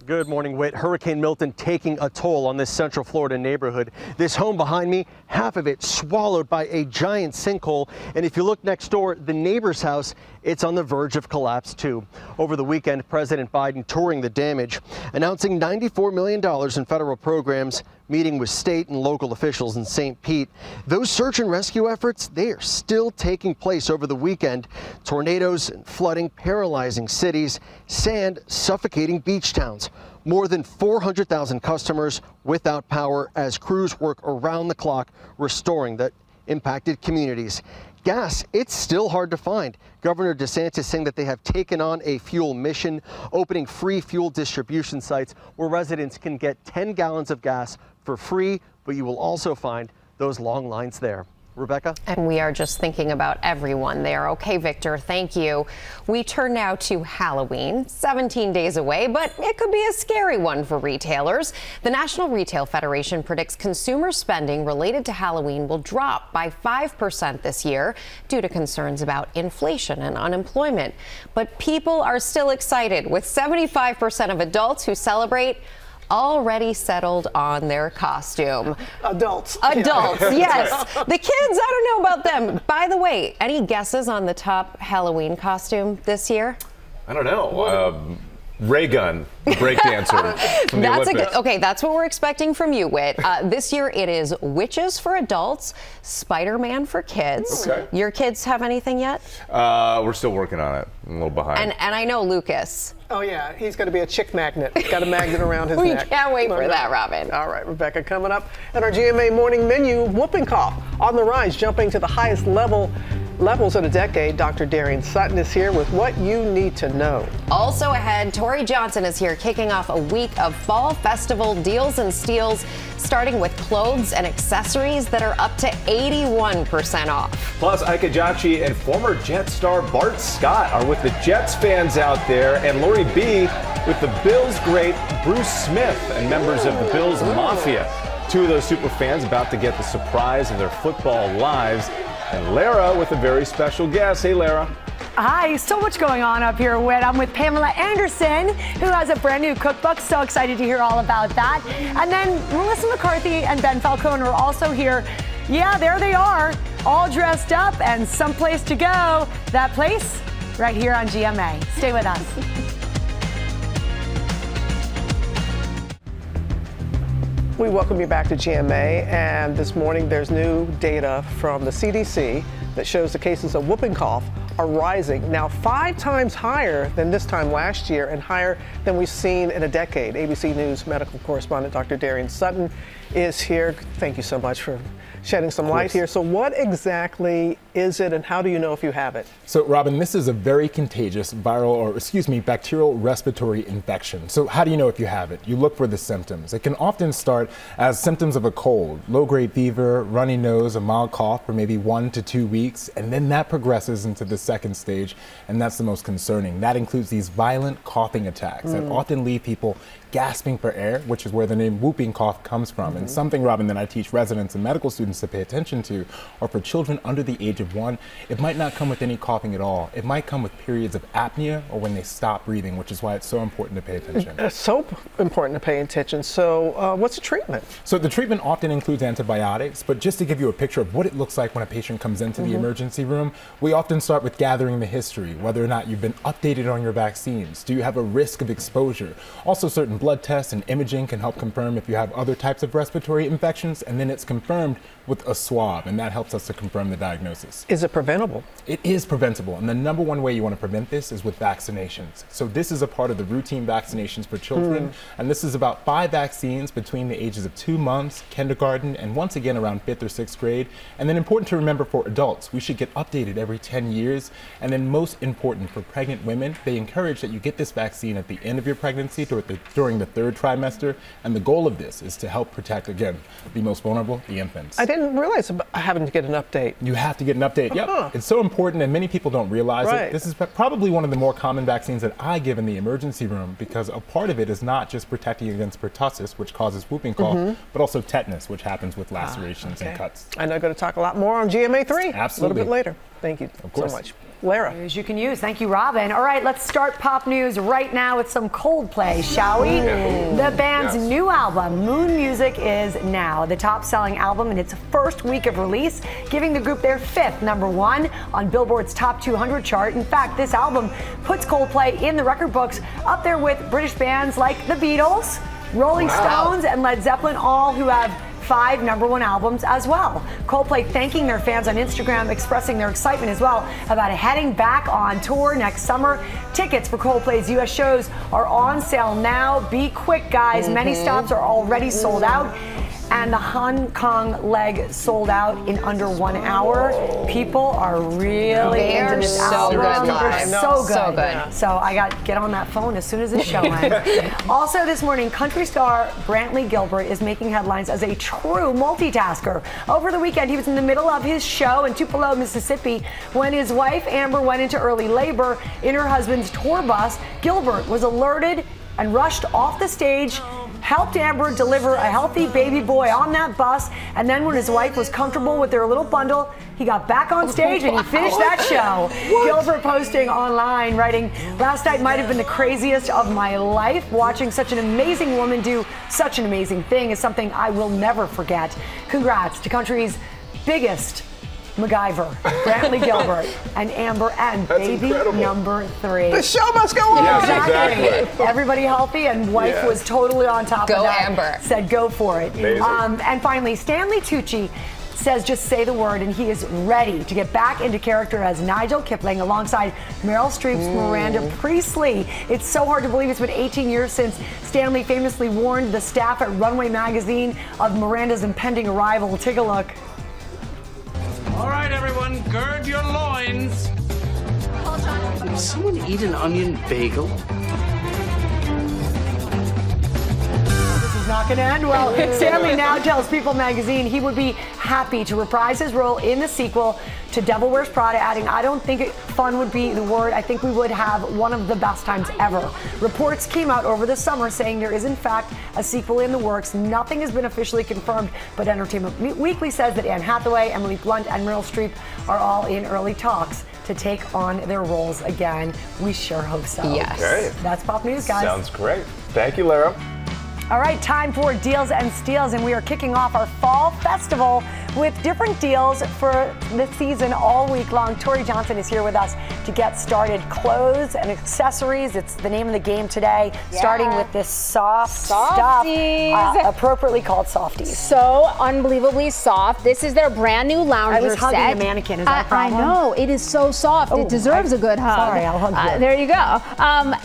Good morning, Whit. Hurricane Milton taking a toll on this Central Florida neighborhood. This home behind me, half of it swallowed by a giant sinkhole. And if you look next door, the neighbor's house, it's on the verge of collapse too. Over the weekend, President Biden touring the damage, announcing $94 million in federal programs, meeting with state and local officials in St. Pete. Those search and rescue efforts, they are still taking place over the weekend. Tornadoes and flooding paralyzing cities, sand suffocating beach towns. More than 400,000 customers without power as crews work around the clock restoring the impacted communities. Gas, it's still hard to find. Governor DeSantis saying that they have taken on a fuel mission, opening free fuel distribution sites where residents can get 10 gallons of gas for free, but you will also find those long lines there. Rebecca? And we are just thinking about everyone there. Okay, Victor, thank you. We turn now to Halloween, 17 days away, but it could be a scary one for retailers. The National Retail Federation predicts consumer spending related to Halloween will drop by 5% this year due to concerns about inflation and unemployment. But people are still excited, with 75% of adults who celebrate already settled on their costume. Adults, yes. The kids, I don't know about them. By the way, any guesses on the top Halloween costume this year? I don't know. Ray Gun, breakdancer from the Olympics. Okay, that's what we're expecting from you, Whit. This year it is witches for adults, Spider-Man for kids. Okay. Your kids have anything yet? We're still working on it. I'm a little behind. And I know Lucas. Oh, yeah, he's going to be a chick magnet. Got a magnet around his neck. We can't wait for that, Robin. All right, Rebecca, coming up at our GMA morning menu, whooping cough on the rise, jumping to the highest levels in a decade. Dr. Darian Sutton is here with what you need to know. Also ahead, Tori Johnson is here kicking off a week of fall festival deals and steals, starting with clothes and accessories that are up to 81% off. Plus, Ike Ajacci and former Jet star Bart Scott are with the Jets fans out there, and Lori B with the Bills great Bruce Smith and members of the Bills Mafia. Two of those super fans about to get the surprise of their football lives. And Lara with a very special guest. Hey, Lara. Hi, so much going on up here, Whit. I'm with Pamela Anderson, who has a brand new cookbook. So excited to hear all about that. And then Melissa McCarthy and Ben Falcone are also here. Yeah, there they are, all dressed up and someplace to go. That place, right here on GMA. Stay with us. We welcome you back to GMA, and this morning there's new data from the CDC that shows the cases of whooping cough are rising, now 5 times higher than this time last year and higher than we've seen in a decade. ABC News medical correspondent Dr. Darian Sutton is here. Thank you so much for shedding some light here. So what exactly is it, and how do you know if you have it? So, Robin, this is a very contagious bacterial respiratory infection. So how do you know if you have it? You look for the symptoms. It can often start as symptoms of a cold, low-grade fever, runny nose, a mild cough for maybe 1 to 2 weeks, and then that progresses into the second stage, and that's the most concerning. That includes these violent coughing attacks that often leave people gasping for air, which is where the name whooping cough comes from. And something, Robin, that I teach residents and medical students to pay attention to are for children under the age of 1, it might not come with any coughing at all. It might come with periods of apnea or when they stop breathing, which is why it's so important to pay attention. It's so important to pay attention. So what's the treatment? So the treatment often includes antibiotics, but just to give you a picture of what it looks like when a patient comes into the emergency room, we often start with gathering the history, whether or not you've been updated on your vaccines. Do you have a risk of exposure? Also, certain blood tests and imaging can help confirm if you have other types of respiratory infections, and then it's confirmed with a swab, and that helps us to confirm the diagnosis. Is it preventable? It is preventable, and the number one way you want to prevent this is with vaccinations. So this is a part of the routine vaccinations for children, and this is about 5 vaccines between the ages of 2 months, kindergarten, and once again around 5th or 6th grade. And then important to remember for adults, we should get updated every 10 years. And then most important for pregnant women, they encourage that you get this vaccine at the end of your pregnancy during the 3rd trimester. And the goal of this is to help protect, again, the most vulnerable, the infants. I didn't realize about having to get an update. You have to get an update. Yep. It's so important, and many people don't realize it. This is probably one of the more common vaccines that I give in the emergency room, because a part of it is not just protecting against pertussis, which causes whooping cough, but also tetanus, which happens with lacerations and cuts. I know I'm going to talk a lot more on GMA3 Absolutely. a little bit later. Thank you so much. Lara. News you can use. Thank you, Robin. All right, let's start pop news right now with some Coldplay, shall we? The band's new album, Moon Music, is now the top-selling album in its first week of release, giving the group their 5th #1 on Billboard's Top 200 chart. In fact, this album puts Coldplay in the record books, up there with British bands like the Beatles, Rolling Stones, and Led Zeppelin, all who have 5 #1 albums as well. Coldplay thanking their fans on Instagram, expressing their excitement as well about heading back on tour next summer. Tickets for Coldplay's U.S. shows are on sale now. Be quick, guys. Many stops are already sold out. And the Hong Kong leg sold out in under 1 hour. People are really into this album. They're so good. So I got to get on that phone as soon as this show ends. Also this morning, country star Brantley Gilbert is making headlines as a true multitasker. Over the weekend, he was in the middle of his show in Tupelo, Mississippi, when his wife Amber went into early labor in her husband's tour bus. Gilbert was alerted and rushed off the stage, helped Amber deliver a healthy baby boy on that bus, and then when his wife was comfortable with their little bundle, he got back on stage and he finished that show. Gilbert posting online, writing, "Last night might have been the craziest of my life. Watching such an amazing woman do such an amazing thing is something I will never forget. Congrats to country's biggest MacGyver, Brantley Gilbert, and Amber, and baby number 3. The show must go on. Yes, exactly. Everybody healthy, and wife was totally on top of that. Go Amber. Said go for it. And finally, Stanley Tucci says just say the word, and he is ready to get back into character as Nigel Kipling alongside Meryl Streep's Miranda Priestley. It's so hard to believe it's been 18 years since Stanley famously warned the staff at Runway magazine of Miranda's impending arrival. Take a look. All right, everyone, gird your loins. Did someone eat an onion bagel? This is not going to end well. Stanley now tells People magazine he would be happy to reprise his role in the sequel to Devil Wears Prada, adding, "I don't think fun would be the word. I think we would have one of the best times ever." Reports came out over the summer saying there is in fact a sequel in the works. Nothing has been officially confirmed, but Entertainment Weekly says that Anne Hathaway, Emily Blunt, and Meryl Streep are all in early talks to take on their roles again. We sure hope so. Yes. Okay. That's Pop News, guys. Sounds great. Thank you, Lara. All right, time for Deals and Steals, and we are kicking off our fall festival with different deals for the season all week long. Tori Johnson is here with us to get started. Clothes and accessories, it's the name of the game today, starting with this soft Softies. stuff, appropriately called Softies. So unbelievably soft. This is their brand new lounger I was hugging set. a mannequin, is that a problem? I know, it is so soft. It deserves a good hug. Sorry, I'll hug you. There you go.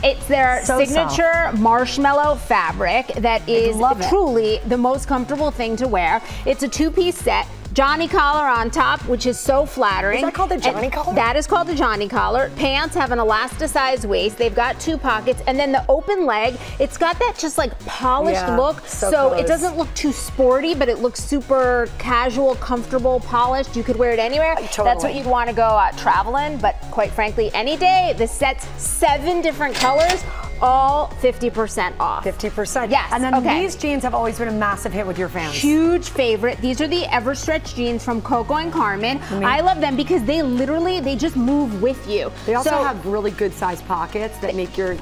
It's their signature marshmallow fabric that is truly the most comfortable thing to wear. It's a two-piece set. Johnny collar on top, which is so flattering. Is that called the Johnny collar? That is called the Johnny collar. Pants have an elasticized waist. They've got two pockets, and then the open leg, it's got that just like polished look. So it doesn't look too sporty, but it looks super casual, comfortable, polished. You could wear it anywhere. Totally. That's what you'd want to go traveling, but quite frankly, any day. The set's 7 different colors, all 50% off. 50%. Yes. And then these jeans have always been a massive hit with your fans. Huge favorite. These are the Everstretch jeans from Coco and Carmen. I love them because they just move with you. They also have really good sized pockets that make your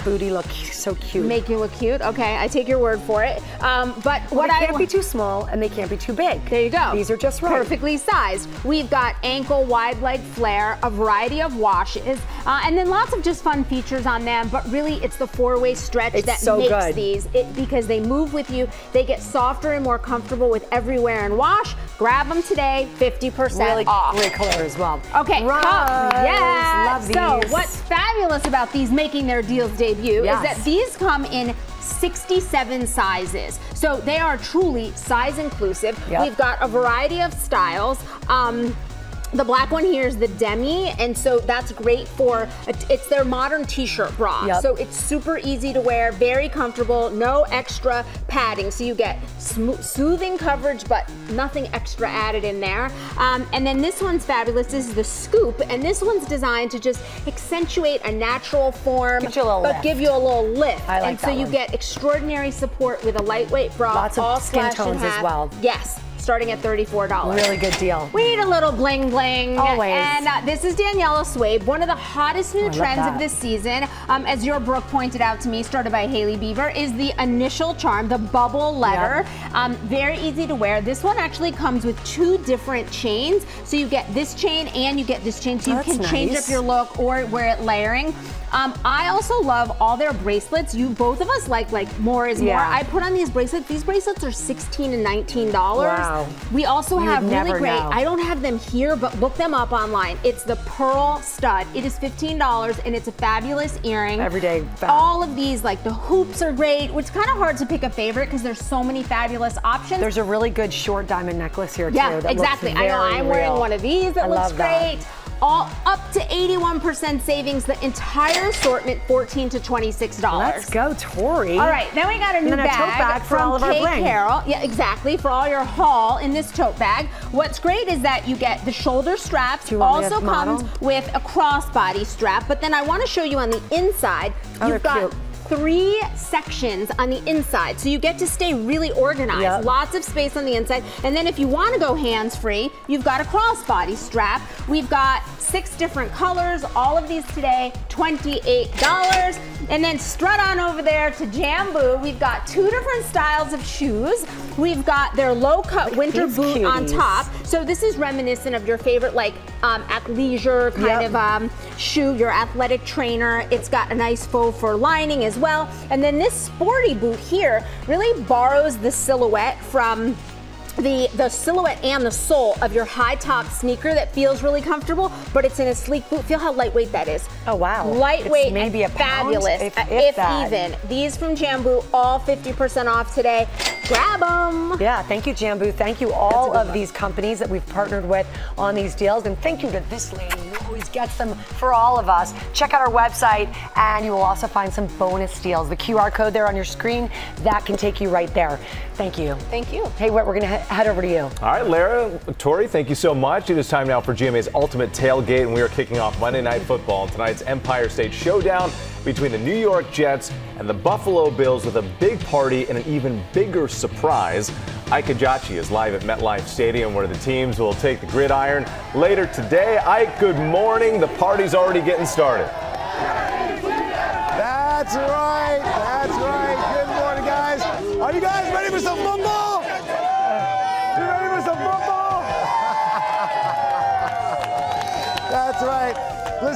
booty look so cute. Make you look cute. Okay, I take your word for it. But what they can't be too small and they can't be too big. There you go. These are just right. Perfectly sized. We've got ankle wide leg flare, a variety of washes, and then lots of just fun features on them. But really, it's the 4-way stretch that makes these because they move with you. They get softer and more comfortable with every wear and wash. Grab them today, 50% off. Great color as well. Okay, love these. So what's fabulous about these making their deals debut is that these come in 67 sizes. So they are truly size inclusive. We've got a variety of styles. The black one here is the demi, and so that's great for, it's their modern t-shirt bra. So it's super easy to wear, very comfortable, no extra padding. So you get soothing coverage, but nothing extra added in there. And then this one's fabulous. This is the scoop, and this one's designed to just accentuate a natural form, but give you a little lift. I like and so that you one. get extraordinary support with a lightweight bra. Lots of skin tones as well. Yes. Starting at $34. Really good deal. We need a little bling bling. Always. And this is Daniela Swabe, one of the hottest new trends of this season, as your Brooke pointed out to me, started by Haley Bieber, is the initial charm, the bubble letter. Very easy to wear. This one actually comes with 2 different chains. So you get this chain and you get this chain, so you can change up your look or wear it layering. I also love all their bracelets. Both of us like more is more. I put on these bracelets. These bracelets are $16 and $19. Wow. We also have really great, know. I don't have them here, but look them up online. It's the pearl stud. It is $15 and it's a fabulous earring. Everyday fab. All of these, like the hoops are great. It's kind of hard to pick a favorite because there's so many fabulous options. There's a really good short diamond necklace here too. Yeah, that exactly. Looks I know I'm wearing real. one of these that looks great. All up to 81% savings, the entire assortment $14 to $26. Let's go, Tori. All right, then we got a new And then a tote bag for from all of our Kay bling. Carroll. Yeah, exactly, for all your haul in this tote bag. What's great is that you get the shoulder straps. Also comes with a crossbody strap, but then I want to show you on the inside, you've got 3 sections on the inside, so you get to stay really organized. Lots of space on the inside, and then if you want to go hands-free, you've got a crossbody strap. We've got 6 different colors, all of these today, $28. And then strut on over there to Jambu. We've got 2 different styles of shoes. We've got their low-cut winter boot on top. So this is reminiscent of your favorite, like athleisure kind of shoe, your athletic trainer. It's got a nice faux fur lining as well. And then this sporty boot here really borrows the silhouette from the silhouette and the sole of your high top sneaker that feels really comfortable, but it's in a sleek boot. Feel how lightweight that is. Oh wow. Lightweight, it's maybe a pound, fabulous, if even. These from Jambu, all 50% off today. Grab them. Yeah, thank you, Jambu. Thank you all of these companies that we've partnered with on these deals, and thank you to this lady who always gets them for all of us. Check out our website, and you will also find some bonus deals. The QR code there on your screen, that can take you right there. Thank you. Thank you. Hey, we're going to head over to you. All right, Lara, Tori, thank you so much. It is time now for GMA's Ultimate Tailgate, and we are kicking off Monday Night Football in tonight's Empire State Showdown between the New York Jets and the Buffalo Bills with a big party and an even bigger surprise. Ike Ejiachi is live at MetLife Stadium where the teams will take the gridiron later today. Ike, good morning. The party's already getting started. That's right. That's right. Good morning, guys. Are you guys ready for some football? You ready for some football?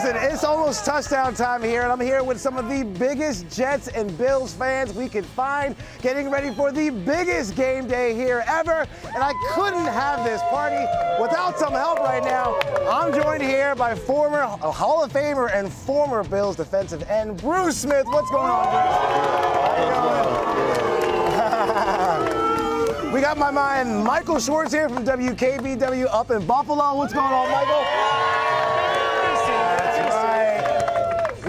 Listen, it's almost touchdown time here, and I'm here with some of the biggest Jets and Bills fans we could find, getting ready for the biggest game day here ever. And I couldn't have this party without some help right now. I'm joined here by former Hall of Famer and former Bills defensive end, Bruce Smith. What's going on, Bruce? How you doing? We got my man Michael Schwartz here from WKBW up in Buffalo. What's going on, Michael?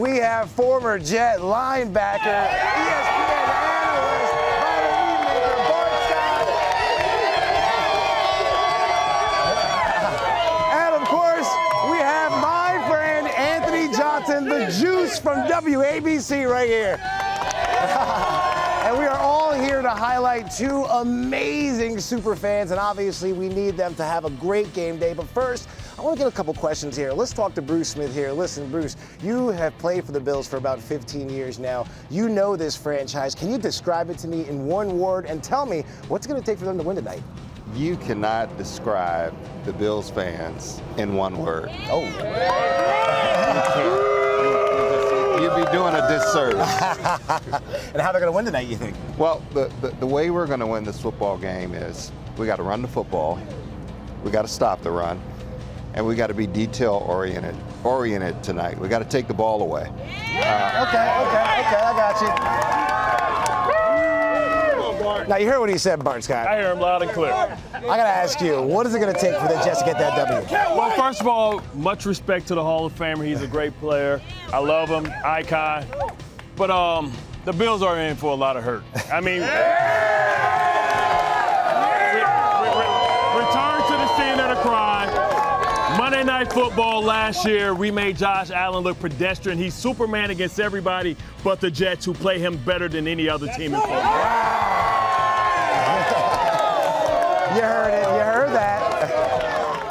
We have former Jet linebacker, ESPN analyst, Maker, Bart Scott. And of course, we have my friend Anthony Johnson, the Juice from WABC right here. And we are all here to highlight two amazing super fans, and obviously we need them to have a great game day. But first, I want to get a couple questions here. Let's talk to Bruce Smith here. Listen, Bruce, you have played for the Bills for about 15 years now. You know this franchise. Can you describe it to me in one word and tell me what's it going to take for them to win tonight? You cannot describe the Bills fans in one word. Oh. You'd be doing a disservice. And how they're going to win tonight, you think? Well, the way we're going to win this football game is we got to run the football, we got to stop the run, and we got to be detail-oriented tonight. We got to take the ball away. Okay, I got you. Now, you heard what he said, Bart Scott. I hear him loud and clear. I got to ask you, what is it going to take for the Jets to get that W? Well, first of all, much respect to the Hall of Famer. He's a great player. I love him, icon. But the Bills are in for a lot of hurt. I mean, return to the scene of the crime. Monday Night Football last year, we made Josh Allen look pedestrian. He's Superman against everybody but the Jets, who play him better than any other team in football. You heard it. You heard that.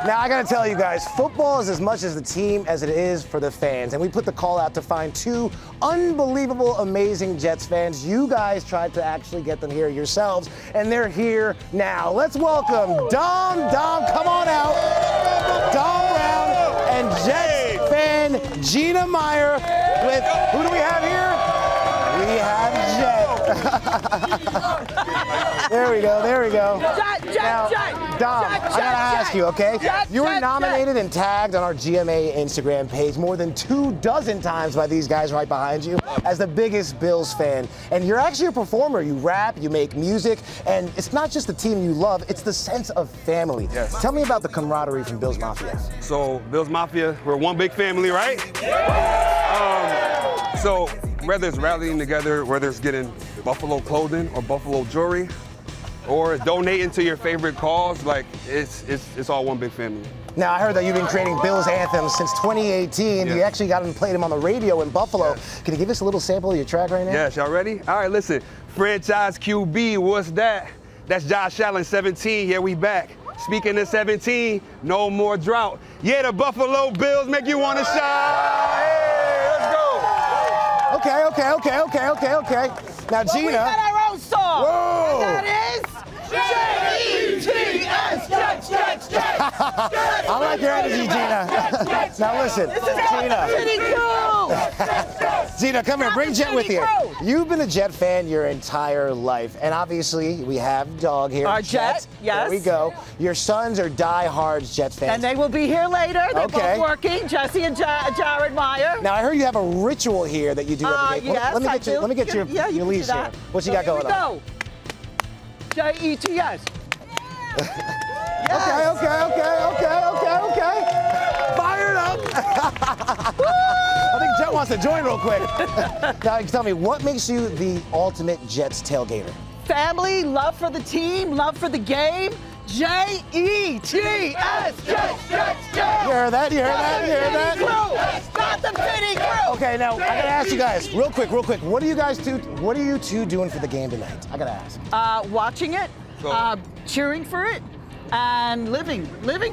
Now, I got to tell you guys, football is as much as the team as it is for the fans. And we put the call out to find two unbelievable, amazing Jets fans. You guys tried to actually get them here yourselves, and they're here now. Let's welcome Dom, come on out. Dom Brown and Jets fan Gina Meyer with, who do we have here? We have Jet. There we go. Now, Dom, I gotta ask you, okay? You were nominated and tagged on our GMA Instagram page more than 24 times by these guys right behind you as the biggest Bills fan. And you're actually a performer. You rap, you make music, and it's not just the team you love, it's the sense of family. Yes. Tell me about the camaraderie from Bills Mafia. So, Bills Mafia, we're one big family, right? So, whether it's rallying together, whether it's getting Buffalo clothing or Buffalo jewelry, or donating to your favorite cause, like, it's all one big family. Now, I heard that you've been creating Bills anthems since 2018. Yes. You actually got them played them on the radio in Buffalo. Yes. Can you give us a little sample of your track right now? Yes, y'all ready? All right, listen. Franchise QB, what's that? That's Josh Allen, 17. Yeah, we back. Speaking of 17, no more drought. Yeah, the Buffalo Bills make you want to shout. Hey, let's go. Okay. Now, Gina. We got our own song. Whoa. And that is J-E-T-S, Jets. I like your energy, Gina. Now, listen, Gina, come here. Bring Jet with you. You've been a Jet fan your entire life, and obviously we have Dog here. Our Jet, yes. There we go. Your sons are die-hard Jets fans. And they will be here later. They're both working. Jesse and Jared Meyer. Now, I heard you have a ritual here that you do every day. Yes, let me get your leash here. What you got going on? Here we go. J-E-T-S. Okay. Fired up. I think Jet wants to join real quick. Now, tell me, what makes you the ultimate Jets tailgater? Family, love for the team, love for the game. J-E-T-S. Jets. You heard that? Stop the pitting crew. Okay, now, I gotta ask you guys, real quick. What are you two doing for the game tonight? I gotta ask. Watching it, cheering for it, and living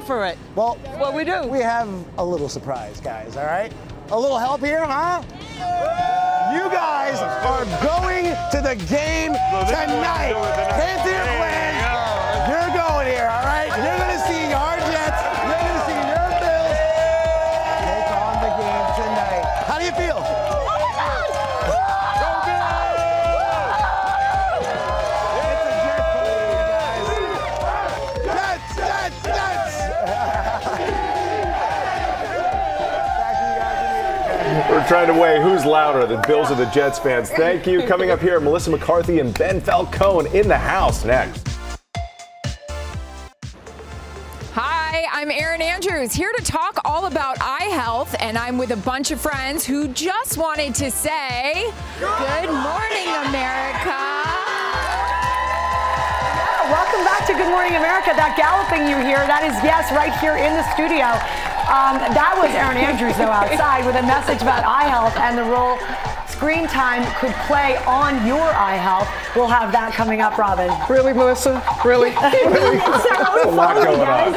for it. Well, what we do. We have a little surprise, guys, all right? A little help here, huh? You guys are going to the game tonight. Panther fans, you're going here, all right? You're going to see our Jets. You're going to see your Bills take on the game tonight. trying to weigh who's louder, the Bills or the Jets fans. Thank you. Coming up here, Melissa McCarthy and Ben Falcone in the house next. Hi, I'm Erin Andrews, here to talk all about eye health, and I'm with a bunch of friends who just wanted to say, good morning, America. Yeah, welcome back to Good Morning America. That galloping you hear, that is yes, right here in the studio. That was Erin Andrews, though, outside with a message about eye health and the role screen time could play on your eye health. We'll have that coming up, Robin. Really, Melissa? Really? Really? A lot going on.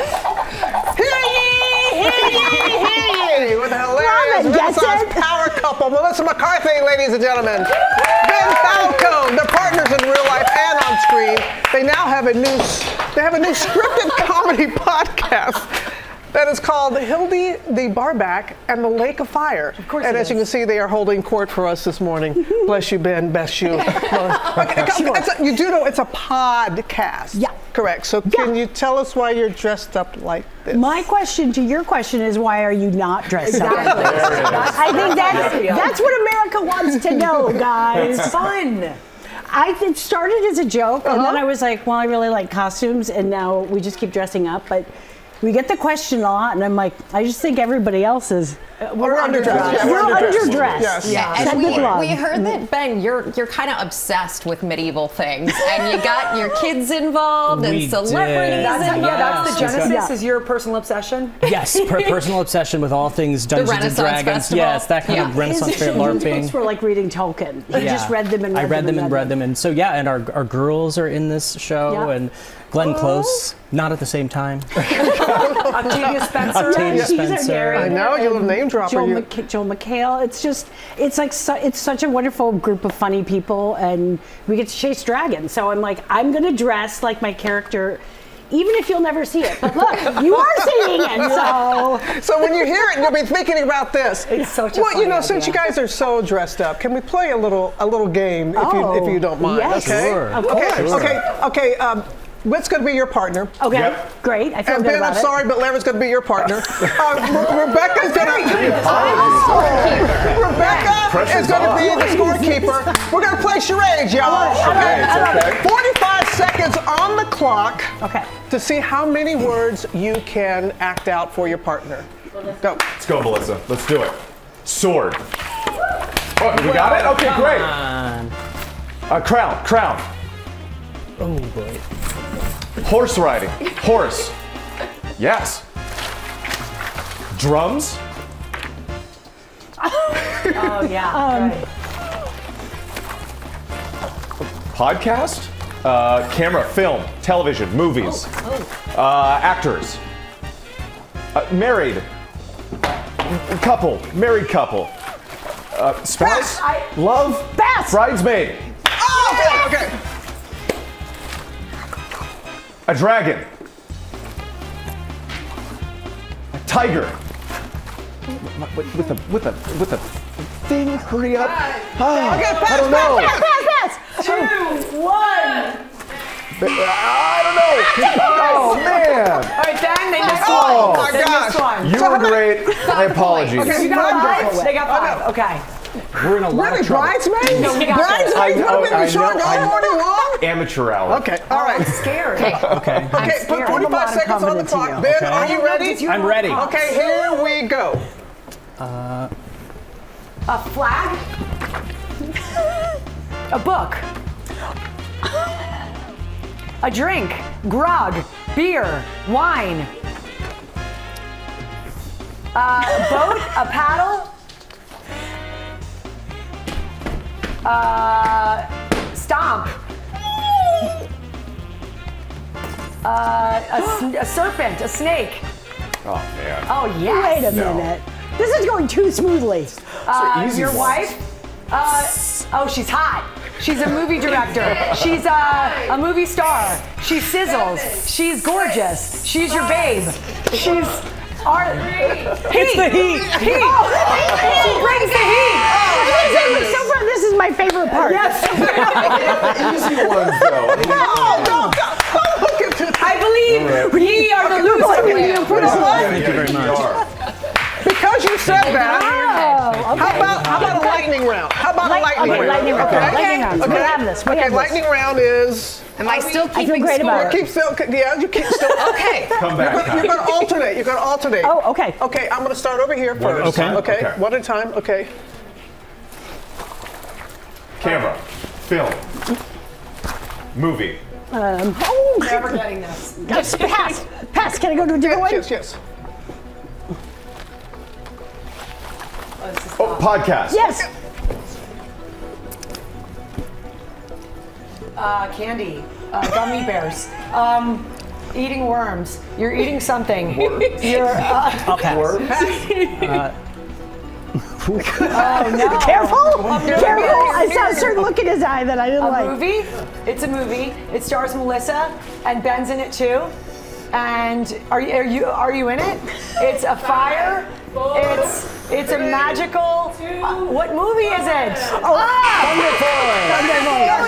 Hear ye, hear ye, hear ye! With the hilarious Renaissance power couple, Melissa McCarthy, ladies and gentlemen. Ben Falcone, they're partners in real life and on screen. They now have a new scripted comedy podcast that is called Hildy the Barback and the Lake of Fire. Of course. And as you can see, they are holding court for us this morning. Bless you, Ben. Bless you. You do know it's a podcast. Yeah. Correct. So can you tell us why you're dressed up like this? My question to your question is, why are you not dressed up like this? I think that's what America wants to know, guys. It's fun. It started as a joke, and then I was like, well, I really like costumes, and now we just keep dressing up. But we get the question a lot, and I'm like, I just think everybody else is. We're underdressed. Yeah, we're underdressed. Yes. Yeah. And we heard that, Ben, you're kind of obsessed with medieval things, and you got your kids involved and celebrities involved. That's the genesis. Is your personal obsession? Yes, personal obsession with all things Dungeons and Dragons. Festival. Yes, that kind of Renaissance fair LARPing. His books were like reading Tolkien. He just read them and read them. And so and our girls are in this show, and Glenn Close, not at the same time. Octavia Spencer. Octavia Spencer. I know, you little name dropper. Joel McHale. It's such a wonderful group of funny people, and we get to chase dragons. So I'm like, I'm going to dress like my character, even if you'll never see it. But look, you are seeing it. So when you hear it, you'll be thinking about this. It's such a Well, since you guys are so dressed up, can we play a little game if you don't mind? Yes, okay? sure. Of course. Okay. Whit's going to be your partner. Okay, great. I feel good Ben, about I'm sorry, but Larry's going to be your partner. Rebecca is going to be the scorekeeper. We're going to play charades, y'all. Okay. 45 seconds on the clock. Okay. To see how many words you can act out for your partner. Go. Let's go, Melissa. Let's do it. Sword. Oh, we got it? Okay, great. Crown. Oh, boy. Horse riding. Horse. Yes. Drums. Oh, yeah. Podcast. Camera, film, television, movies. Actors. Married. Married couple. Spouse. Love. Bridesmaid. Oh, okay. A dragon. A tiger. With a thing. Hurry up. I don't know. Pass. 2, 1. I don't know. Oh man. All right, Dan, they missed one. Oh my gosh. You were great. My apologies. Okay, you got 5. They got 5. Okay. We're in a lot of trouble. Bridesmaids? No, we got this. Bridesmaids? What have been short all morning long? Amateur hour. Okay, all right. I'm scared. Okay. Okay, put 45 seconds on the clock. Ben, are you ready? I'm ready. Okay, here we go. A flag. A book. A drink. Grog. Beer. Wine. A boat. A paddle. Stomp. A serpent. A snake. Oh man. Oh yes. Wait a minute. This is going too smoothly. Your wife? She's hot. She's a movie director. She's a movie star. She sizzles. She's gorgeous. She's your babe. She's our heat. It's the heat. Heat. She brings the heat. So far, this is my favorite part. Yes. Easy ones though. I believe we are the losers. Thank you very much. Because because you said that, Oh, okay. how about a lightning round? How about a lightning round? Lightning round. Lightning round. We have this. Okay, lightning round is. Am I still keeping I feel great about it. Keep still. Yeah, you keep still. Okay. Come back. You're going to alternate. You're going to alternate. Oh, okay. Okay, I'm going to start over here first. Okay. One at a time. Okay. Camera. Film. Movie. Never getting this. Yes, pass. Pass. Can I go to a different one? Yes. Oh, podcast. Yes. Candy, gummy bears, eating worms. You're eating something. You're Oh no! Careful! Careful! I saw a certain look in his eye that I didn't like. Movie. It's a movie. It stars Melissa, and Ben's in it too. And are you in it? It's a fire. It's a magical. What movie is it?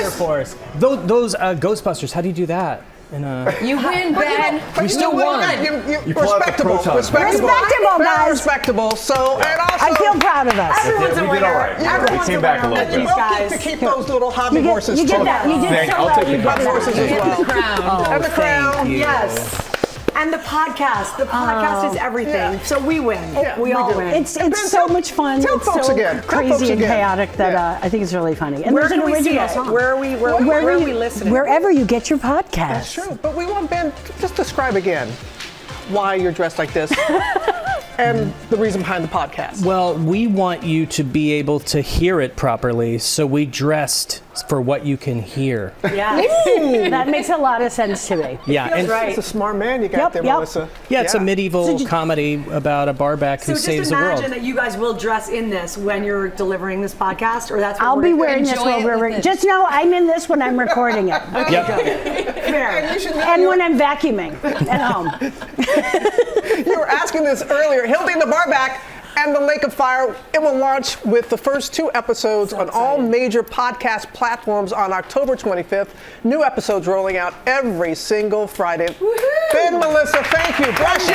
Thunder Force. Those Ghostbusters. How do you do that? You win, Ben. We still won. You pull out the proton. Respectable, guys. Respectable. So, and also, I feel proud of us. We did all right. We came back a little bit. We'll get to keep those little hobby horses. You get that. You did so well. You I'll take the horses as well. And the crown. Yes. And the podcast. The podcast is everything. Yeah. So we win. Yeah, we all do. win. It's so much fun. Tell It's folks so again. Tell folks crazy and again. chaotic that I think it's really funny. And Where there's can an we see original it? song. Where are we listening? Wherever you get your podcast. That's true. But we want Ben, just describe again why you're dressed like this and the reason behind the podcast. Well, we want you to be able to hear it properly, so we dressed for what you can hear. Yeah, that makes a lot of sense to me. Yeah, and It's a smart man you got there, Melissa. yeah, it's a medieval comedy about a barback who saves the world. So just imagine that you guys will dress in this when you're delivering this podcast, or that's what I'll we're be gonna wearing this while we're just know I'm in this when I'm recording it. Fair. And when I'm vacuuming at home. You were asking this earlier. Hildy the Barback and the Lake of Fire. It will launch with the first 2 episodes on all major podcast platforms on October 25th. New episodes rolling out every single Friday. Ben, Melissa, thank you. Bless you.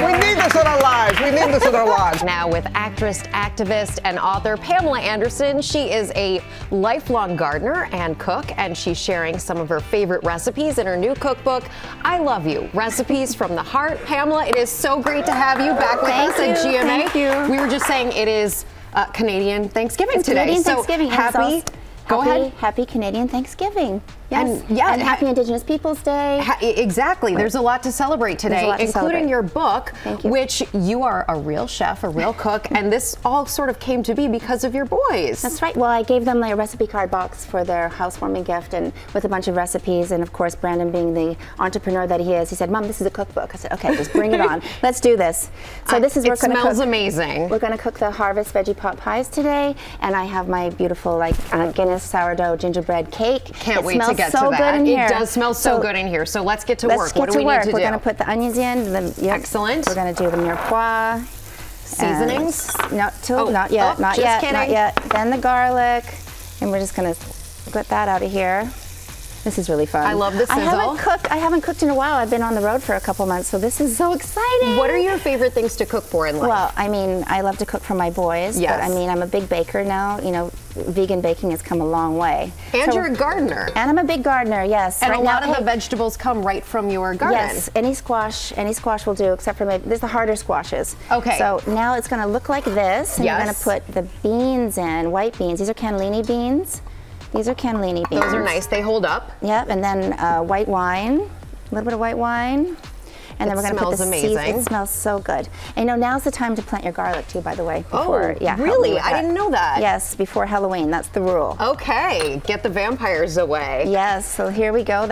We need this in our lives. We need this in our lives. Now with actress, activist, and author Pamela Anderson. She is a lifelong gardener and cook, and she's sharing some of her favorite recipes in her new cookbook, I Love You, Recipes from the Heart. Pamela, it is so great to have you back with us at GMA. Thank you. We were just saying it is Canadian Thanksgiving today. Canadian Thanksgiving. Happy. Go ahead. Happy Canadian Thanksgiving. Yes. And, yeah, and happy Indigenous Peoples Day. Exactly. There's a lot to celebrate today, lot to including celebrate. your book, Thank you. which you are a real chef, a real cook, and this all sort of came to be because of your boys. That's right. Well, I gave them a recipe card box for their housewarming gift, and with a bunch of recipes. And of course, Brandon, being the entrepreneur that he is, he said, "Mom, this is a cookbook." I said, "Okay, just bring it on. Let's do this." So this is it smells amazing. We're going to cook the harvest veggie pot pies today, and I have my beautiful Guinness sourdough gingerbread cake. Can't wait to get to that. Good in here. It does smell so good in here. So let's get to work. What do we need to do? We're going to put the onions in. Excellent. We're going to do the mirepoix. Seasonings? Not yet. Not yet. Then the garlic, and we're just going to get that out of here. This is really fun. I love the sizzle. I haven't cooked in a while. I've been on the road for a couple months, so this is so exciting. What are your favorite things to cook for in life? Well, I mean, I love to cook for my boys, but I mean, I'm a big baker now. You know, vegan baking has come a long way. And you're a gardener. And I'm a big gardener, yes. And a lot of the vegetables come right from your garden. Yes, any squash will do, except for maybe, there's the harder squashes. Okay. So now it's gonna look like this, and you're gonna put the beans in, white beans. These are cannellini beans. These are cannellini beans. Those are nice, they hold up. Yep, and then white wine, a little bit of white wine. And then we're going to put the seeds. It smells so good. And you know, now's the time to plant your garlic too, by the way. Before, really? I didn't know that. Yes, before Halloween. That's the rule. Okay, get the vampires away. Yes, so here we go.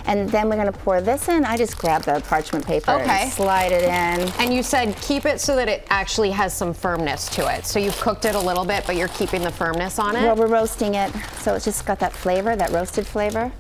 And then we're going to pour this in. I just grab the parchment paper and slide it in. And you said keep it so that it actually has some firmness to it. So you've cooked it a little bit, but you're keeping the firmness on it? Well, we're roasting it, so it's just got that flavor, that roasted flavor.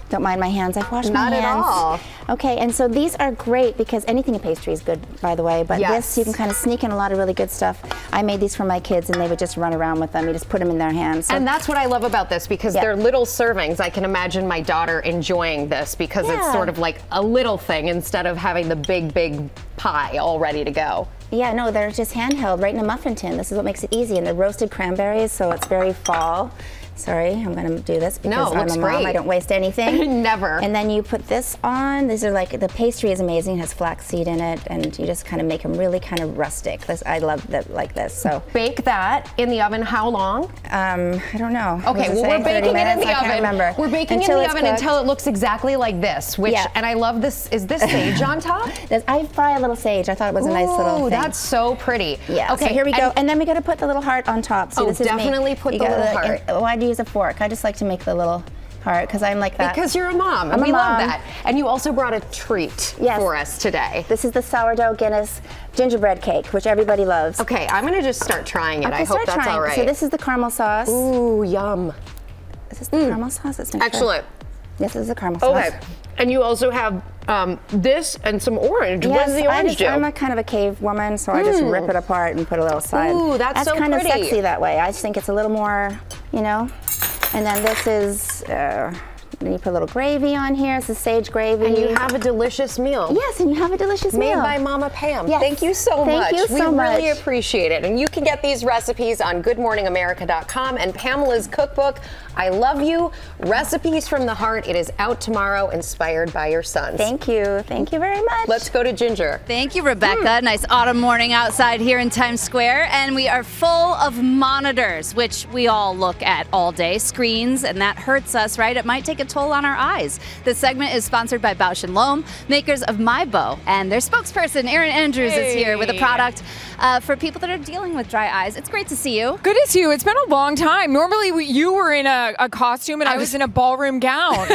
Don't mind my hands. I've washed my hands. Not at all. Okay, and so these are great because anything in pastry is good, by the way. But this, you can kind of sneak in a lot of really good stuff. I made these for my kids, and they would just run around with them. You just put them in their hands. So. And that's what I love about this because they're little servings. I can imagine my daughter enjoying this because it's sort of like a little thing instead of having the big pie all ready to go. Yeah, no, they're just handheld right in a muffin tin. This is what makes it easy. And the roasted cranberries, so it's very fall. Sorry, I'm going to do this because I'm a mom. Great. I don't waste anything. Never. And then you put this on. These are like, the pastry is amazing. It has flaxseed in it, and you just kind of make them really kind of rustic. This, I love that, like this. So bake that in the oven how long? I don't know. Okay, well, we're baking it in the oven. I can't remember. We're baking it in the oven until it looks exactly like this. Which, and I love this. Is this sage on top? I fry a little sage. I thought it was a nice little thing. That's so pretty. Yeah. Okay, so here we go. And then we got to put the little heart on top. See, this is definitely put the little heart. Why do you use a fork? I just like to make the little heart because I'm like that. Because you're a mom, and we love that. And you also brought a treat for us today. This is the sourdough Guinness gingerbread cake, which everybody loves. Okay, I'm gonna just start trying it. Okay, I hope that's all right. So this is the caramel sauce. Ooh, yum. Is this the caramel sauce? Let's make Excellent. Sure. Yes, this is the caramel sauce. Okay, and you also have this and some orange. Yes, what does the orange do? I'm a kind of a cave woman, so I just rip it apart and put a little side. Ooh, that's so kind pretty. of sexy that way. I just think it's a little more, you know. And then this is, then you put a little gravy on here. This is sage gravy. And you have a delicious meal. Yes, and you have a delicious meal. Made by Mama Pam. Yes. Thank you so much. Thank you so much. We really appreciate it. And you can get these recipes on goodmorningamerica.com and Pamela's cookbook, I Love You, Recipes from the Heart. It is out tomorrow, inspired by your sons. Thank you. Thank you very much. Let's go to Ginger. Thank you, Rebecca. Nice autumn morning outside here in Times Square. And we are full of monitors, which we all look at all day, screens, and that hurts us, right? It might take a toll on our eyes. This segment is sponsored by Bausch & Lomb, makers of MyBo, and their spokesperson, Erin Andrews, is here with a product for people that are dealing with dry eyes. It's great to see you. Good to see you. It's been a long time. Normally, you were in a costume and I was in a ballroom gown.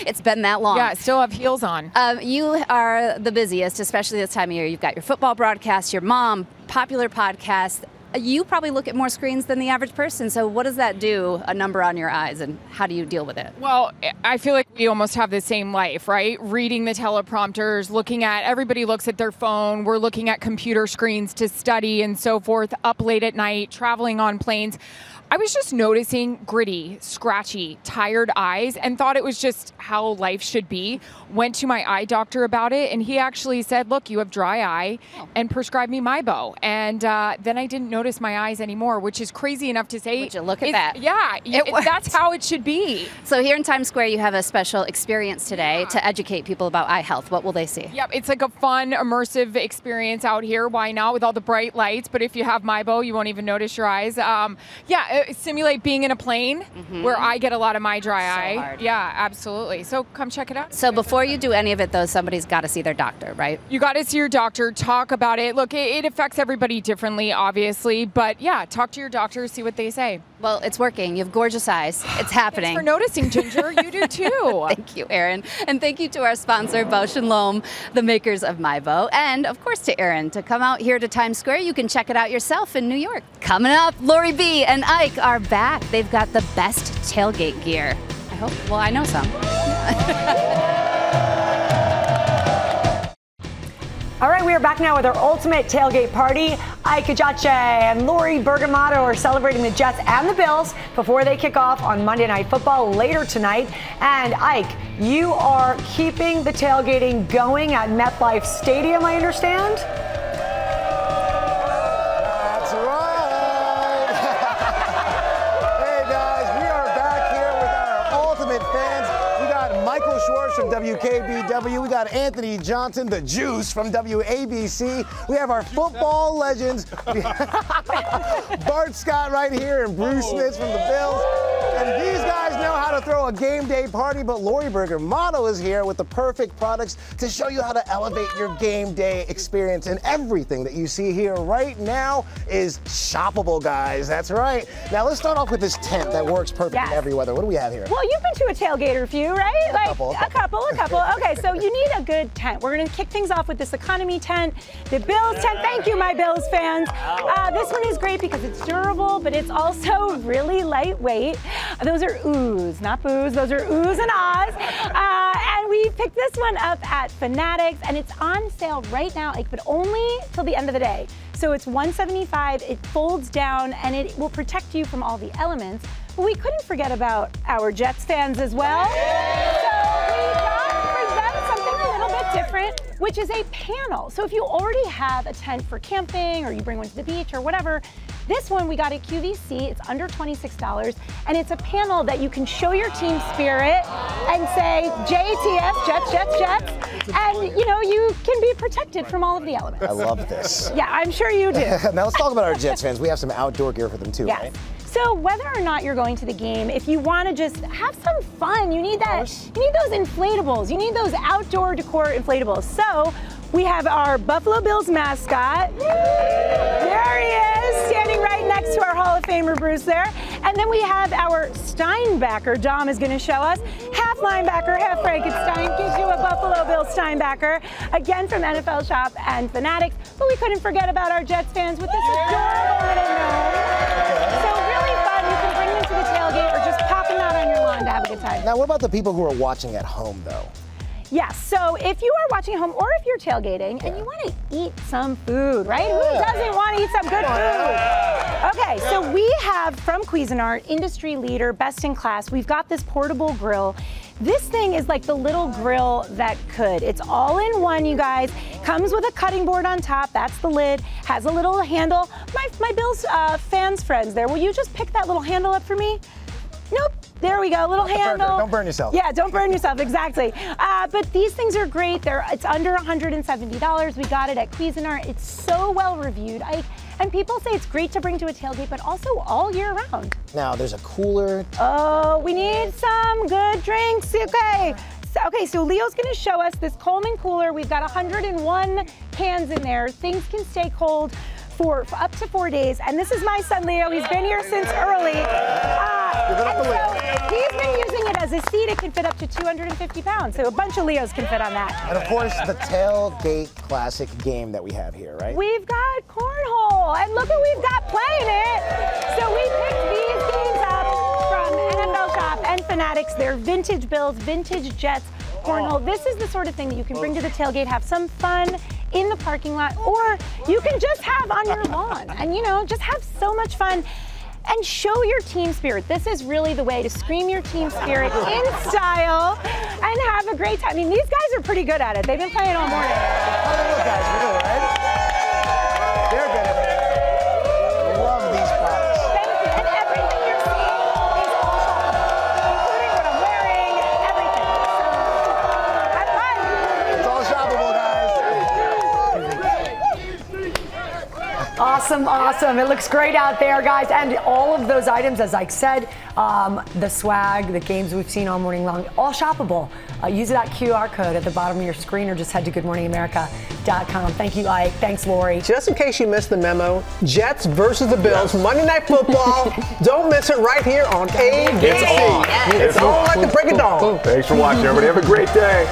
It's been that long. Yeah, I still have heels on. You are the busiest, especially this time of year. You've got your football broadcast, your mom, popular podcast. You probably look at more screens than the average person. So what does that do, a number on your eyes, and how do you deal with it? Well, I feel like we almost have the same life, right? Reading the teleprompters, looking at, everybody looks at their phone. We're looking at computer screens to study and so forth, up late at night, traveling on planes. I was just noticing gritty, scratchy, tired eyes and thought it was just how life should be. Went to my eye doctor about it, and he actually said, look, you have dry eye, and prescribed me MyBo. And then I didn't notice my eyes anymore, which is crazy enough to say. Would you look at that? Yeah, that's how it should be. So here in Times Square, you have a special experience today to educate people about eye health. What will they see? Yep, it's like a fun, immersive experience out here. Why not? With all the bright lights. But if you have MyBo, you won't even notice your eyes. Simulate being in a plane where I get a lot of my dry eye. Hard. Yeah, absolutely. So come check it out. So before you do any of it, though, somebody's got to see their doctor, right? You got to see your doctor, talk about it. Look, it affects everybody differently, obviously. But yeah, talk to your doctor, see what they say. Well, it's working. You have gorgeous eyes. It's happening. Thanks for noticing, Ginger. You do too. Thank you, Erin. And thank you to our sponsor, Bausch & Lomb, the makers of MyBo. And, of course, to Erin. To come out here to Times Square, you can check it out yourself in New York. Coming up, Lori B. and Ike are back. They've got the best tailgate gear. I hope. Well, I know some. All right, we are back now with our ultimate tailgate party. Ike Ajace and Lori Bergamato are celebrating the Jets and the Bills before they kick off on Monday Night Football later tonight. And Ike, you are keeping the tailgating going at MetLife Stadium, I understand? That's right. Hey guys, we are back here with our ultimate fans. We got Michael Schwartz from WKBW. We got Anthony Johnson, the Juice, from WABC. We have our football legends, Bart Scott right here and Bruce Smith from the Bills. And these guys know how to throw a game day party, but Lori Bergamato is here with the perfect products to show you how to elevate your game day experience. And everything that you see here right now is shoppable, guys. That's right. Now let's start off with this tent that works perfect in every weather. What do we have here? Well, you've been to a tailgater few, right? A couple. Okay, so you need a good tent. We're going to kick things off with this economy tent, the Bills tent. Thank you, my Bills fans. This one is great because it's durable, but it's also really lightweight. Those are oohs, not boos. Those are oohs and ahs. And we picked this one up at Fanatics, and it's on sale right now, but only till the end of the day. So it's $175. It folds down, and it will protect you from all the elements. But we couldn't forget about our Jets fans as well. So we got for them something a little bit different. which is a panel. So if you already have a tent for camping or you bring one to the beach or whatever, this one we got at QVC. It's under $26, and it's a panel that you can show your team spirit and say JTS, Jets, Jets, Jets, and you know you can be protected from all of the elements. I love this. Yeah, I'm sure you do. Now let's talk about our Jets fans. We have some outdoor gear for them too, right? So whether or not you're going to the game, if you want to just have some fun, you need that. You need those inflatables. You need those outdoor decor inflatables. So we have our Buffalo Bills mascot. There he is, standing right next to our Hall of Famer Bruce there. And then we have our Steinbacker. Dom is going to show us. Half linebacker, half Frankenstein. Gives you a Buffalo Bills Steinbacker. Again from NFL Shop and Fanatics. But we couldn't forget about our Jets fans with this adorable little gnome. So really fun. You can bring them to the tailgate or just pop them out on your lawn to have a good time. Now, what about the people who are watching at home, though? Yes, so if you are watching at home or if you're tailgating and you want to eat some food, right? Who doesn't want to eat some good food? Okay, so we have from Cuisinart, industry leader, best in class. We've got this portable grill. This thing is like the little grill that could. It's all in one, you guys. Comes with a cutting board on top. That's the lid. Has a little handle. My Bills fans friends there, will you just pick that little handle up for me? Nope. There we go, little handle. Don't burn yourself. Yeah, don't burn yourself, exactly. But these things are great. It's under $170. We got it at Cuisinart. It's so well reviewed. And people say it's great to bring to a tailgate, but also all year round. Now, there's a cooler. Oh, we need some good drinks. Okay. So Leo's going to show us this Coleman cooler. We've got 101 cans in there. Things can stay cold for up to 4 days. And this is my son, Leo. He's been here since early. He's been using it as a seat. It can fit up to 250 pounds. So a bunch of Leos can fit on that. And of course, the tailgate classic game that we have here, right? We've got cornhole. And look what we've got playing it. So we picked these games up from NFL Shop and Fanatics. They're vintage Bills, vintage Jets, cornhole. This is the sort of thing that you can bring to the tailgate, have some fun in the parking lot, or you can just have on your lawn and, you know, just have so much fun and show your team spirit. This is really the way to scream your team spirit in style and have a great time. I mean, these guys are pretty good at it. They've been playing all morning. They're good at it. I love these products. Thank you. And everything you're seeing is all shoppable, including what I'm wearing, everything. So have fun. It's all shoppable, guys. Awesome, awesome. It looks great out there, guys. And all of those items, as Ike said, the swag, the games we've seen all morning long, all shoppable. Use that QR code at the bottom of your screen or just head to goodmorningamerica.com. Thank you, Ike. Thanks, Lori. Just in case you missed the memo, Jets versus the Bills, Monday Night Football. Don't miss it right here on ABC. It's on. It's on like the break of dawn. Thanks for watching, everybody. Have a great day.